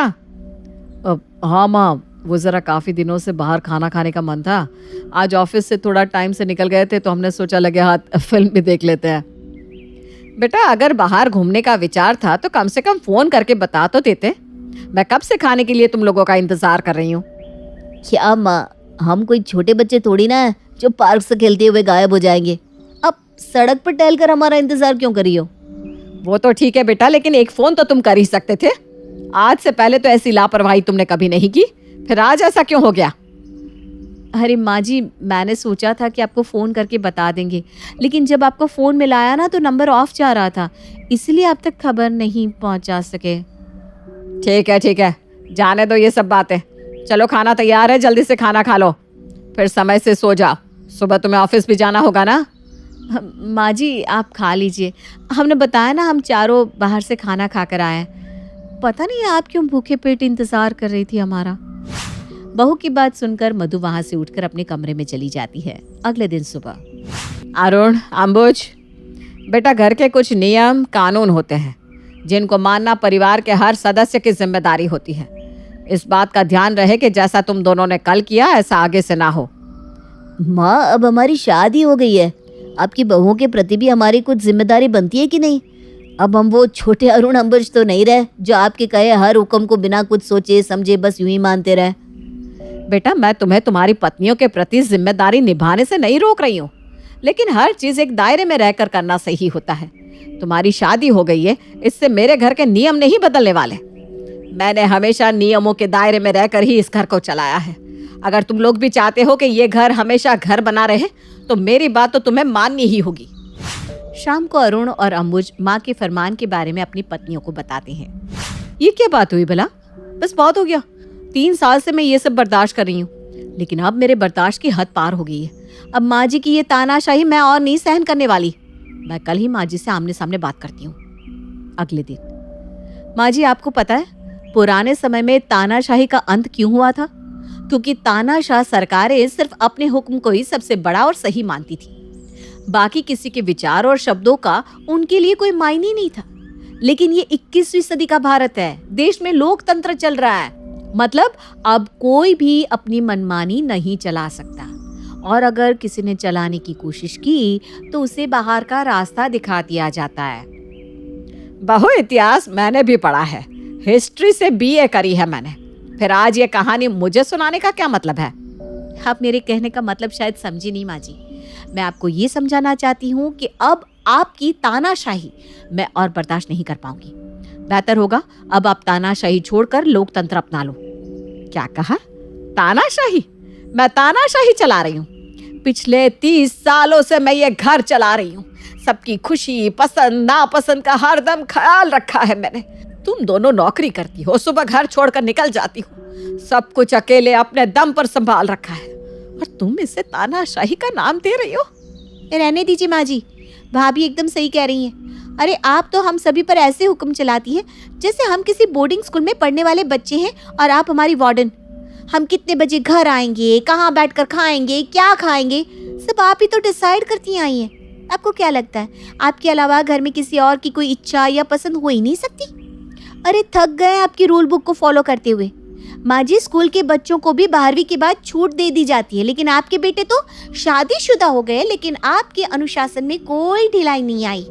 हाँ माँ, वो ज़रा काफ़ी दिनों से बाहर खाना खाने का मन था। आज ऑफिस से थोड़ा टाइम से निकल गए थे तो हमने सोचा लगे हाथ फिल्म भी देख लेते हैं। बेटा, अगर बाहर घूमने का विचार था तो कम से कम फोन करके बता तो देते। मैं कब से खाने के लिए तुम लोगों का इंतजार कर रही हूँ। क्या माँ, हम कोई छोटे बच्चे थोड़ी ना है जो पार्क से खेलते हुए गायब हो जाएंगे। अब सड़क पर टहलकर हमारा इंतजार क्यों करी हो? वो तो ठीक है बेटा, लेकिन एक फोन तो तुम कर ही सकते थे। आज से पहले तो ऐसी लापरवाही तुमने कभी नहीं की, फिर आज ऐसा क्यों हो गया? अरे माँ जी, मैंने सोचा था कि आपको फ़ोन करके बता देंगे, लेकिन जब आपको फ़ोन मिलाया ना तो नंबर ऑफ जा रहा था, इसलिए आप तक खबर नहीं पहुंचा सके। ठीक है, जाने दो ये सब बातें। चलो खाना तैयार है, जल्दी से खाना खा लो, फिर समय से सो जाओ। सुबह तुम्हें ऑफिस भी जाना होगा ना। माँ जी, आप खा लीजिए। हमने बताया ना, हम चारों बाहर से खाना खा कर आए हैं। पता नहीं आप क्यों भूखे पेट इंतज़ार कर रही थी हमारा। बहू की बात सुनकर मधु वहां से उठकर अपने कमरे में चली जाती है। अगले दिन सुबह, अरुण, अंबुज, बेटा, घर के कुछ नियम कानून होते हैं जिनको मानना परिवार के हर सदस्य की जिम्मेदारी होती है। इस बात का ध्यान रहे कि जैसा तुम दोनों ने कल किया ऐसा आगे से ना हो। माँ, अब हमारी शादी हो गई है, आपकी बहुओं के प्रति भी हमारी कुछ जिम्मेदारी बनती है कि नहीं? अब हम वो छोटे अरुण अंबुज तो नहीं रहे जो आपके कहे हर हुक्म को बिना कुछ सोचे समझे बस यूं ही मानते रहे। बेटा, मैं तुम्हें तुम्हारी पत्नियों के प्रति जिम्मेदारी निभाने से नहीं रोक रही हूँ, लेकिन हर चीज एक दायरे में रहकर करना सही होता है। तुम्हारी शादी हो गई है, इससे मेरे घर के नियम नहीं बदलने वाले। मैंने हमेशा नियमों के दायरे में रहकर ही इस घर को चलाया है। अगर तुम लोग भी चाहते हो कि ये घर हमेशा घर बना रहे तो मेरी बात तो तुम्हें माननी ही होगी। शाम को अरुण और अंबुज माँ के फरमान के बारे में अपनी पत्नियों को बताते हैं। ये क्या बात हुई भला? बस बहुत हो गया, 3 साल से मैं ये सब बर्दाश्त कर रही हूँ, लेकिन अब मेरे बर्दाश्त की हद पार हो गई है। अब माँ जी की ये तानाशाही मैं और नहीं सहन करने वाली। मैं कल ही माँ जी से आमने सामने बात करती हूँ। अगले दिन, माँ जी, आपको पता है पुराने समय में तानाशाही का अंत क्यों हुआ था? क्योंकि तानाशाह सरकारें सिर्फ अपने हुक्म को ही सबसे बड़ा और सही मानती थी। बाकी किसी के विचार और शब्दों का उनके लिए कोई मायने नहीं था। लेकिन ये 21वीं सदी का भारत है, देश में लोकतंत्र चल रहा है, मतलब अब कोई भी अपनी मनमानी नहीं चला सकता, और अगर किसी ने चलाने की कोशिश की तो उसे बाहर का रास्ता दिखा दिया जाता है। बहु इतिहास मैंने भी पढ़ा है, हिस्ट्री से BA करी है मैंने। फिर आज ये कहानी मुझे सुनाने का क्या मतलब है? आप मेरे कहने का मतलब शायद समझी नहीं माँ जी। मैं आपको ये समझाना चाहती हूँ कि अब आपकी तानाशाही मैं और बर्दाश्त नहीं कर पाऊंगी। बेहतर होगा अब आप तानाशाही छोड़कर लोकतंत्र अपना लो। क्या कहा? तानाशाही? मैं तानाशाही चला रही हूँ? पिछले 30 सालों से मैं ये घर चला रही हूँ। सबकी खुशी, पसंद नापसंद का हरदम ख्याल रखा है मैंने। तुम दोनों नौकरी करती हो, सुबह घर छोड़कर निकल जाती हो, सब कुछ अकेले अपने दम पर संभाल रखा है, और तुम इसे तानाशाही का नाम दे रही हो। रहने दीजिए माँ जी, भाभी एकदम सही कह रही हैं। अरे आप तो हम सभी पर ऐसे हुक्म चलाती है जैसे हम किसी बोर्डिंग स्कूल में पढ़ने वाले बच्चे हैं और आप हमारी वार्डन। हम कितने बजे घर आएंगे, कहाँ बैठकर खाएंगे, क्या खाएंगे, सब आप ही तो डिसाइड करती आई हैं। आपको क्या लगता है आपके अलावा घर में किसी और की कोई इच्छा या पसंद हो ही नहीं सकती? अरे थक गए आपकी रूल बुक को फॉलो करते हुए। माँ जी, स्कूल के बच्चों को भी 12वीं के बाद छूट दे दी जाती है, लेकिन आपके बेटे तो शादीशुदा हो गए, लेकिन आपके अनुशासन में कोई ढिलाई नहीं आई।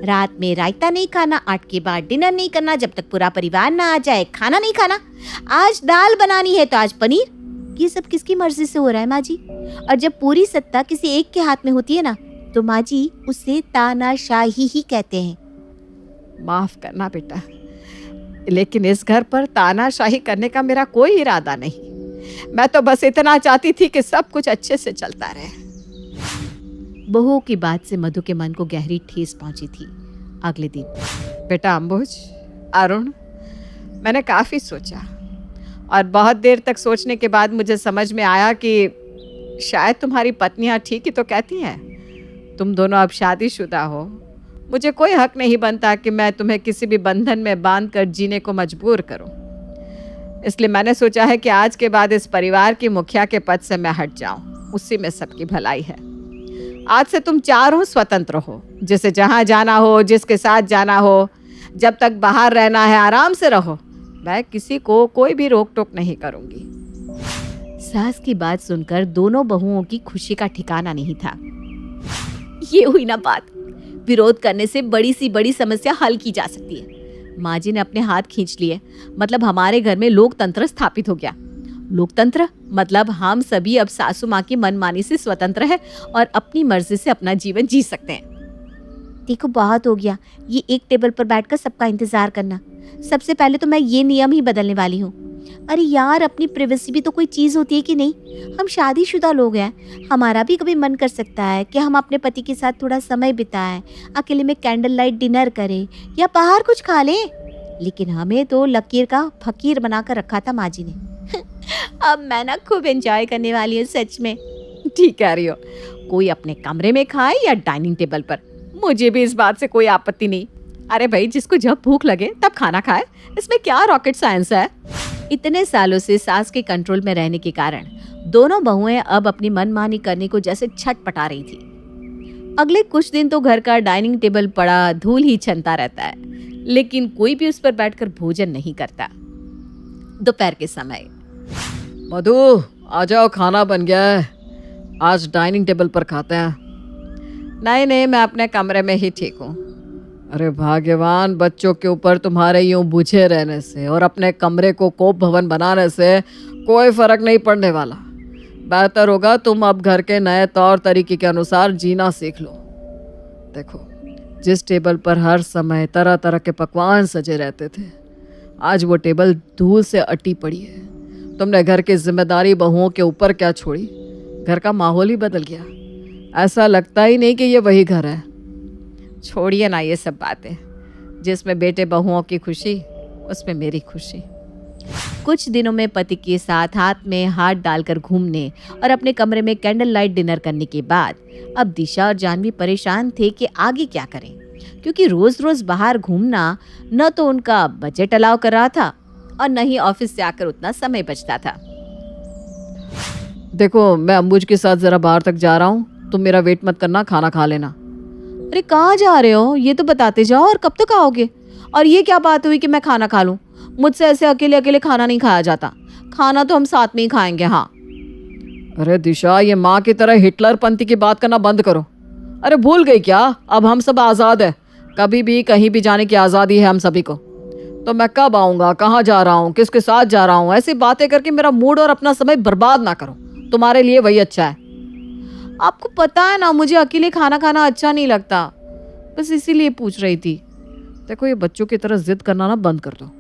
रात में रायता नहीं खाना, 8 के बाद डिनर नहीं करना, जब तक पूरा परिवार ना आ जाए खाना नहीं खाना। आज दाल बनानी है तो आज पनीर। ये सब किसकी मर्जी से हो रहा है माँ जी? और जब पूरी सत्ता किसी एक के हाथ में होती है ना, तो माँ जी उसे तानाशाही ही कहते हैं। माफ करना बेटा, लेकिन इस घर पर तानाशाही करने का मेरा कोई इरादा नहीं। मैं तो बस इतना चाहती थी कि सब कुछ अच्छे से चलता रहे। बहू की बात से मधु के मन को गहरी ठेस पहुंची थी। अगले दिन, बेटा अंबुज, अरुण, मैंने काफी सोचा और बहुत देर तक सोचने के बाद मुझे समझ में आया कि शायद तुम्हारी पत्नियां ठीक ही तो कहती हैं। तुम दोनों अब शादीशुदा हो, मुझे कोई हक नहीं बनता कि मैं तुम्हें किसी भी बंधन में बांधकर जीने को मजबूर करूं। इसलिए मैंने सोचा है कि आज के बाद इस परिवार की मुखिया के पद से मैं हट जाऊं, उसी में सबकी भलाई है। आज से तुम चारों स्वतंत्र हो, जिसे जहां जाना हो, जिसके साथ जाना हो, जब तक बाहर रहना है आराम से रहो। मैं किसी को कोई भी रोक टोक नहीं करूंगी। सास की बात सुनकर दोनों बहुओं की खुशी का ठिकाना नहीं था। ये हुई ना बात, विरोध करने से बड़ी सी बड़ी समस्या हल की जा सकती है। माँ जी ने अपने हाथ खींच लिए, मतलब हमारे घर में लोकतंत्र स्थापित हो गया। लोकतंत्र मतलब हम सभी अब सासू माँ की मनमानी से स्वतंत्र है और अपनी मर्जी से अपना जीवन जी सकते हैं। देखो बहुत हो गया ये एक टेबल पर बैठकर सबका इंतजार करना। सबसे पहले तो मैं ये नियम ही बदलने वाली हूँ। अरे यार, अपनी प्राइवेसी भी तो कोई चीज होती है कि नहीं? हम शादीशुदा लोग हैं, हमारा भी कभी मन कर सकता है कि हम अपने पति के साथ थोड़ा समय बिताएं, अकेले में कैंडल लाइट डिनर करें या बाहर कुछ खा लें। लेकिन हमें तो लकीर का फकीर बनाकर रखा था माँ जी ने। अब मैं ना खूब एंजॉय करने वाली हूँ, सच में। ठीक कह रही हो, कोई अपने कमरे में खाए या डाइनिंग टेबल पर, मुझे भी इस बात से कोई आपत्ति नहीं। अरे भाई, जिसको जब भूख लगे तब खाना खाए, इसमें क्या रॉकेट साइंस है। इतने सालों से सास के कंट्रोल में रहने के कारण दोनों बहुएं अब अपनी मनमानी करने को जैसे छटपटा रही थी। अगले कुछ दिन तो घर का डाइनिंग टेबल पड़ा धूल ही छनता रहता है, लेकिन कोई भी उस पर बैठकर भोजन नहीं करता। दोपहर के समय, मधु आ जाओ, खाना बन गया है, आज डाइनिंग टेबल पर खाते हैं। नहीं, मैं अपने कमरे में ही ठीक हूँ। अरे भाग्यवान, बच्चों के ऊपर तुम्हारे यूं बुझे रहने से और अपने कमरे को कोप भवन बनाने से कोई फर्क नहीं पड़ने वाला। बेहतर होगा तुम अब घर के नए तौर तरीके के अनुसार जीना सीख लो। देखो, जिस टेबल पर हर समय तरह तरह के पकवान सजे रहते थे, आज वो टेबल धूल से अटी पड़ी है। तुमने घर की जिम्मेदारी बहुओं के ऊपर क्या छोड़ी, घर का माहौल ही बदल गया। ऐसा लगता ही नहीं कि ये वही घर है। छोड़िए ना ये सब बातें, जिसमें बेटे बहुओं की खुशी उसमें मेरी खुशी। कुछ दिनों में पति के साथ हाथ में हाथ डालकर घूमने और अपने कमरे में कैंडल लाइट डिनर करने के बाद अब दिशा और जानवी परेशान थे कि आगे क्या करें, क्योंकि रोज रोज बाहर घूमना न तो उनका बजट अलाउ कर रहा था और न ही ऑफिस से आकर उतना समय बचता था। देखो, मैं अंबुज के साथ जरा बाहर तक जा रहा हूँ, तुम मेरा वेट मत करना, खाना खा लेना। अरे कहाँ जा रहे हो, ये तो बताते जाओ, और कब तक आओगे? और ये क्या बात हुई कि मैं खाना खा लूं? मुझसे ऐसे अकेले अकेले खाना नहीं खाया जाता, खाना तो हम साथ में ही खाएंगे। हाँ। अरे दिशा, ये माँ की तरह हिटलर पंथी की बात करना बंद करो। अरे भूल गई क्या, अब हम सब आज़ाद है, कभी भी कहीं भी जाने की आज़ादी है हम सभी को। तो मैं कब आऊँगा, कहाँ जा रहा हूँ, किसके साथ जा रहा हूँ, ऐसी बातें करके मेरा मूड और अपना समय बर्बाद ना करो। तुम्हारे लिए वही अच्छा है। आपको पता है ना मुझे अकेले खाना खाना अच्छा नहीं लगता, बस इसीलिए पूछ रही थी। देखो ये बच्चों की तरह जिद करना ना बंद कर दो,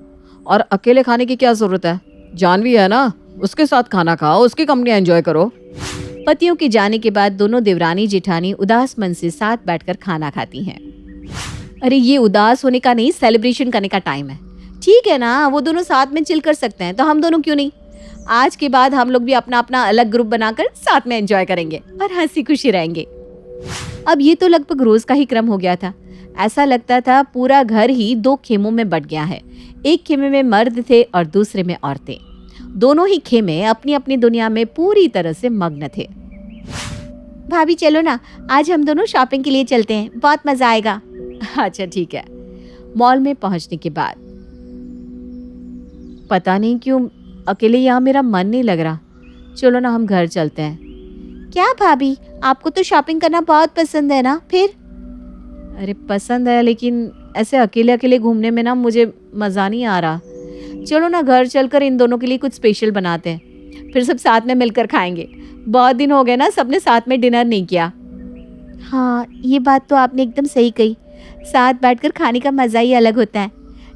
और अकेले खाने की क्या जरूरत है, जानवी है ना, उसके साथ खाना खाओ, उसकी कंपनी एंजॉय करो। पतियों के जाने के बाद दोनों देवरानी जेठानी उदास मन से साथ बैठकर खाना खाती हैं। अरे ये उदास होने का नहीं, सेलिब्रेशन करने का टाइम है। ठीक है ना, वो दोनों साथ में चिल कर सकते हैं तो हम दोनों क्यों नहीं। आज के बाद हम लोग भी अपना अपना अलग ग्रुप बनाकर साथ में एंजॉय करेंगे और हंसी खुशी रहेंगे। अब ये तो लगभग रोज का ही क्रम हो गया था। ऐसा लगता था पूरा घर ही 2 खेमों में बट गया है। एक खेमे में मर्द थे और दूसरे में औरतें। दोनों ही खेमे अपनी अपनी दुनिया में पूरी तरह से मग्न थे। भाभी चलो ना, आज हम दोनों शॉपिंग के लिए चलते हैं, बहुत मजा आएगा। अच्छा ठीक है। मॉल में पहुंचने के बाद पता नहीं क्यों अकेले यहाँ मेरा मन नहीं लग रहा। चलो ना हम घर चलते हैं। क्या भाभी, आपको तो शॉपिंग करना बहुत पसंद है ना? फिर अरे पसंद है, लेकिन ऐसे अकेले अकेले घूमने में ना मुझे मज़ा नहीं आ रहा। चलो ना घर चलकर इन दोनों के लिए कुछ स्पेशल बनाते हैं, फिर सब साथ में मिलकर खाएंगे। बहुत दिन हो गए ना सबने साथ में डिनर नहीं किया। हाँ ये बात तो आपने एकदम सही कही, साथ बैठकर खाने का मज़ा ही अलग होता है।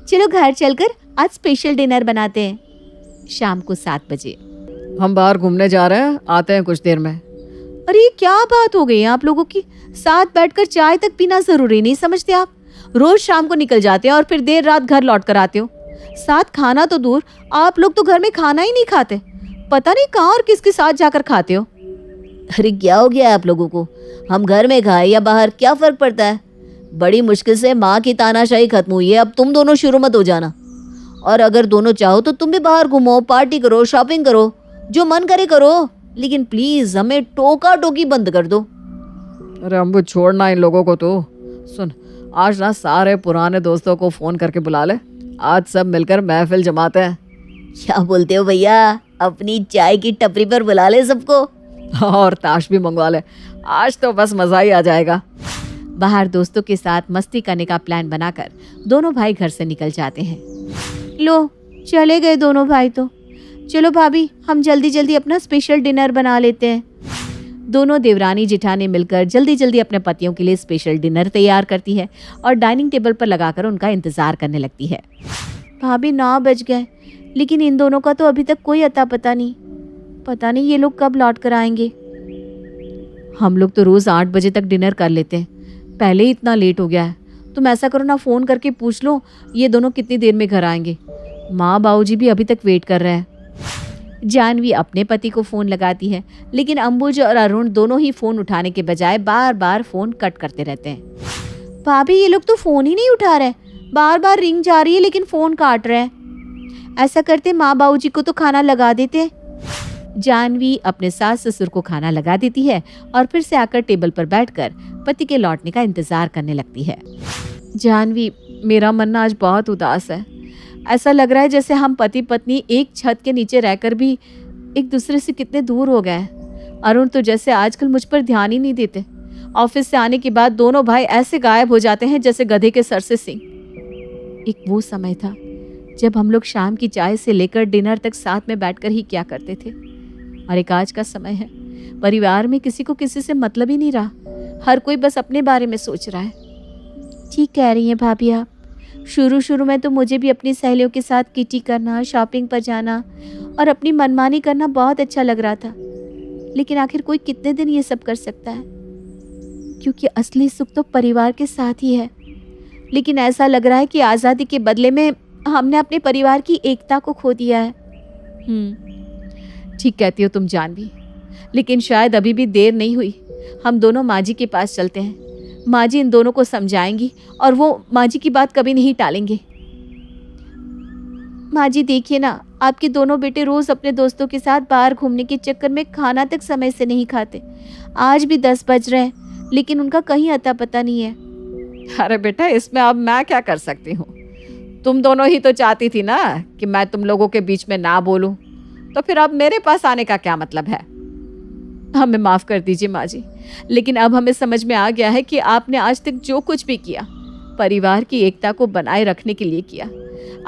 चलो घर चलकर आज स्पेशल डिनर बनाते हैं। शाम को 7 बजे हम बाहर घूमने जा रहे हैं, आते हैं कुछ देर में। अरे ये क्या बात हो गई है आप लोगों की? साथ बैठकर चाय तक पीना जरूरी नहीं समझते आप? रोज शाम को निकल जाते हैं और फिर देर रात घर लौट कर आते हो। साथ खाना तो दूर, आप लोग तो घर में खाना ही नहीं खाते। पता नहीं कहाँ और किसके साथ जाकर खाते हो। अरे क्या हो गया है आप लोगों को? हम घर में खाए या बाहर, क्या फर्क पड़ता है? बड़ी मुश्किल से माँ की तानाशाही खत्म हुई है, अब तुम दोनों शुरू मत हो जाना। और अगर दोनों चाहो तो तुम भी बाहर घूमो, पार्टी करो, शॉपिंग करो, जो मन करे करो, लेकिन प्लीज हमें टोका टोकी बंद कर दो। अरे अम्बू छोड़ना इन लोगों को तो। सुन, आज ना सारे पुराने दोस्तों को फोन करके बुला ले, आज सब मिलकर महफिल जमाते हैं। क्या बोलते हो भैया? अपनी चाय की टपरी पर बुला ले सबको, और ताश भी मंगवा ले, आज तो बस मजा ही आ जाएगा। बाहर दोस्तों के साथ मस्ती करने का प्लान बनाकर दोनों भाई घर से निकल जाते हैं। लो चले गए दोनों भाई तो। चलो भाभी हम जल्दी जल्दी अपना स्पेशल डिनर बना लेते हैं। दोनों देवरानी जेठानी मिलकर जल्दी जल्दी अपने पतियों के लिए स्पेशल डिनर तैयार करती है और डाइनिंग टेबल पर लगाकर उनका इंतजार करने लगती है। भाभी 9 बज गए, लेकिन इन दोनों का तो अभी तक कोई अता पता नहीं। पता नहीं ये लोग कब लौट कर आएंगे। हम लोग तो रोज 8 बजे तक डिनर कर लेते हैं, पहले ही इतना लेट हो गया है। तुम ऐसा करो ना, फोन करके पूछ लो ये दोनों कितनी देर में घर आएंगे। माँ बाबूजी भी अभी तक वेट कर रहे हैं। जानवी अपने पति को फोन लगाती है, लेकिन अंबुज और अरुण दोनों ही फोन उठाने के बजाय बार बार फोन कट करते रहते हैं। भाभी ये लोग तो फोन ही नहीं उठा रहे, बार बार रिंग जा रही है लेकिन फोन काट रहे हैं। ऐसा करते माँ बाबूजी को तो खाना लगा देते। जानवी अपने सास ससुर को खाना लगा देती है और फिर से आकर टेबल पर बैठकर पति के लौटने का इंतजार करने लगती है। जानवी, मेरा मन आज बहुत उदास है। ऐसा लग रहा है जैसे हम पति पत्नी एक छत के नीचे रहकर भी एक दूसरे से कितने दूर हो गए। अरुण तो जैसे आजकल मुझ पर ध्यान ही नहीं देते। ऑफिस से आने के बाद दोनों भाई ऐसे गायब हो जाते हैं जैसे गधे के सर से सींग। एक वो समय था जब हम लोग शाम की चाय से लेकर डिनर तक साथ में बैठकर ही क्या करते थे। और एक आज का समय है, परिवार में किसी को किसी से मतलब ही नहीं रहा। हर कोई बस अपने बारे में सोच रहा है। ठीक कह रही हैं भाभी आप। शुरू में तो मुझे भी अपनी सहेलियों के साथ किटी करना, शॉपिंग पर जाना और अपनी मनमानी करना बहुत अच्छा लग रहा था। लेकिन आखिर कोई कितने दिन ये सब कर सकता है, क्योंकि असली सुख तो परिवार के साथ ही है। लेकिन ऐसा लग रहा है कि आज़ादी के बदले में हमने अपने परिवार की एकता को खो दिया है। ठीक कहती हो तुम जानवी, लेकिन शायद अभी भी देर नहीं हुई। हम दोनों माँ जी के पास चलते हैं। माँ जी इन दोनों को समझाएंगी और वो माँ जी की बात कभी नहीं टालेंगे। माँ जी देखिए ना, आपके दोनों बेटे रोज अपने दोस्तों के साथ बाहर घूमने के चक्कर में खाना तक समय से नहीं खाते। आज भी 10 बज रहे हैं, लेकिन उनका कहीं अता पता नहीं है। अरे बेटा, इसमें अब मैं क्या कर सकती हूँ? तुम दोनों ही तो चाहती थी ना कि मैं तुम लोगों के बीच में ना बोलूं, तो फिर अब मेरे पास आने का क्या मतलब है? हमें माफ कर दीजिए माँ जी, लेकिन अब हमें समझ में आ गया है कि आपने आज तक जो कुछ भी किया परिवार की एकता को बनाए रखने के लिए किया।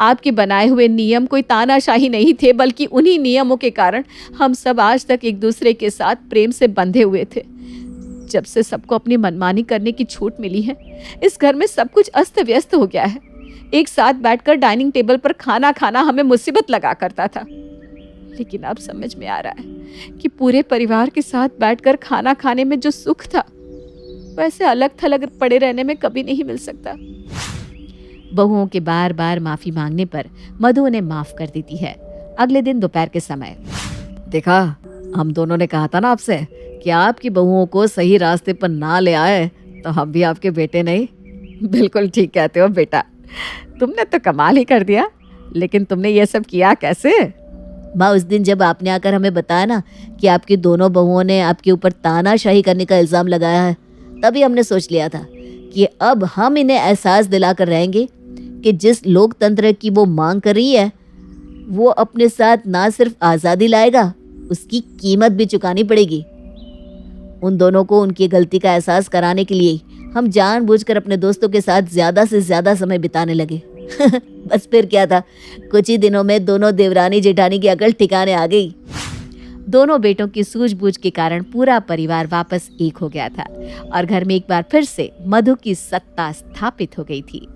आपके बनाए हुए नियम कोई तानाशाही नहीं थे, बल्कि उन्हीं नियमों के कारण हम सब आज तक एक दूसरे के साथ प्रेम से बंधे हुए थे। जब से सबको अपनी मनमानी करने की छूट मिली है, इस घर में सब कुछ अस्त व्यस्त हो गया है। एक साथ बैठकर डाइनिंग टेबल पर खाना खाना हमें मुसीबत लगा करता था, लेकिन अब समझ में आ रहा है कि पूरे परिवार के साथ बैठकर खाना खाने में जो सुख था, वैसे अलग थलग पड़े रहने में कभी नहीं मिल सकता। बहुओं के बार बार माफी मांगने पर मधु उन्हें माफ कर देती है। अगले दिन दोपहर के समय, देखा, हम दोनों ने कहा था ना आपसे कि आपकी बहुओं को सही रास्ते पर ना ले आए तो हम भी आपके बेटे नहीं। बिल्कुल ठीक कहते हो बेटा, तुमने तो कमाल ही कर दिया, लेकिन तुमने ये सब किया कैसे? माँ, उस दिन जब आपने आकर हमें बताया ना कि आपकी दोनों बहुओं ने आपके ऊपर तानाशाही करने का इल्जाम लगाया है, तभी हमने सोच लिया था कि अब हम इन्हें एहसास दिलाकर रहेंगे कि जिस लोकतंत्र की वो मांग कर रही है, वो अपने साथ ना सिर्फ आज़ादी लाएगा, उसकी कीमत भी चुकानी पड़ेगी। उन दोनों को उनकी गलती का एहसास कराने के लिए हम जानबूझकर अपने दोस्तों के साथ ज़्यादा से ज़्यादा समय बिताने लगे। बस फिर क्या था, कुछ ही दिनों में दोनों देवरानी जेठानी की अकल ठिकाने आ गई। दोनों बेटों की सूझबूझ के कारण पूरा परिवार वापस एक हो गया था और घर में एक बार फिर से मधु की सत्ता स्थापित हो गई थी।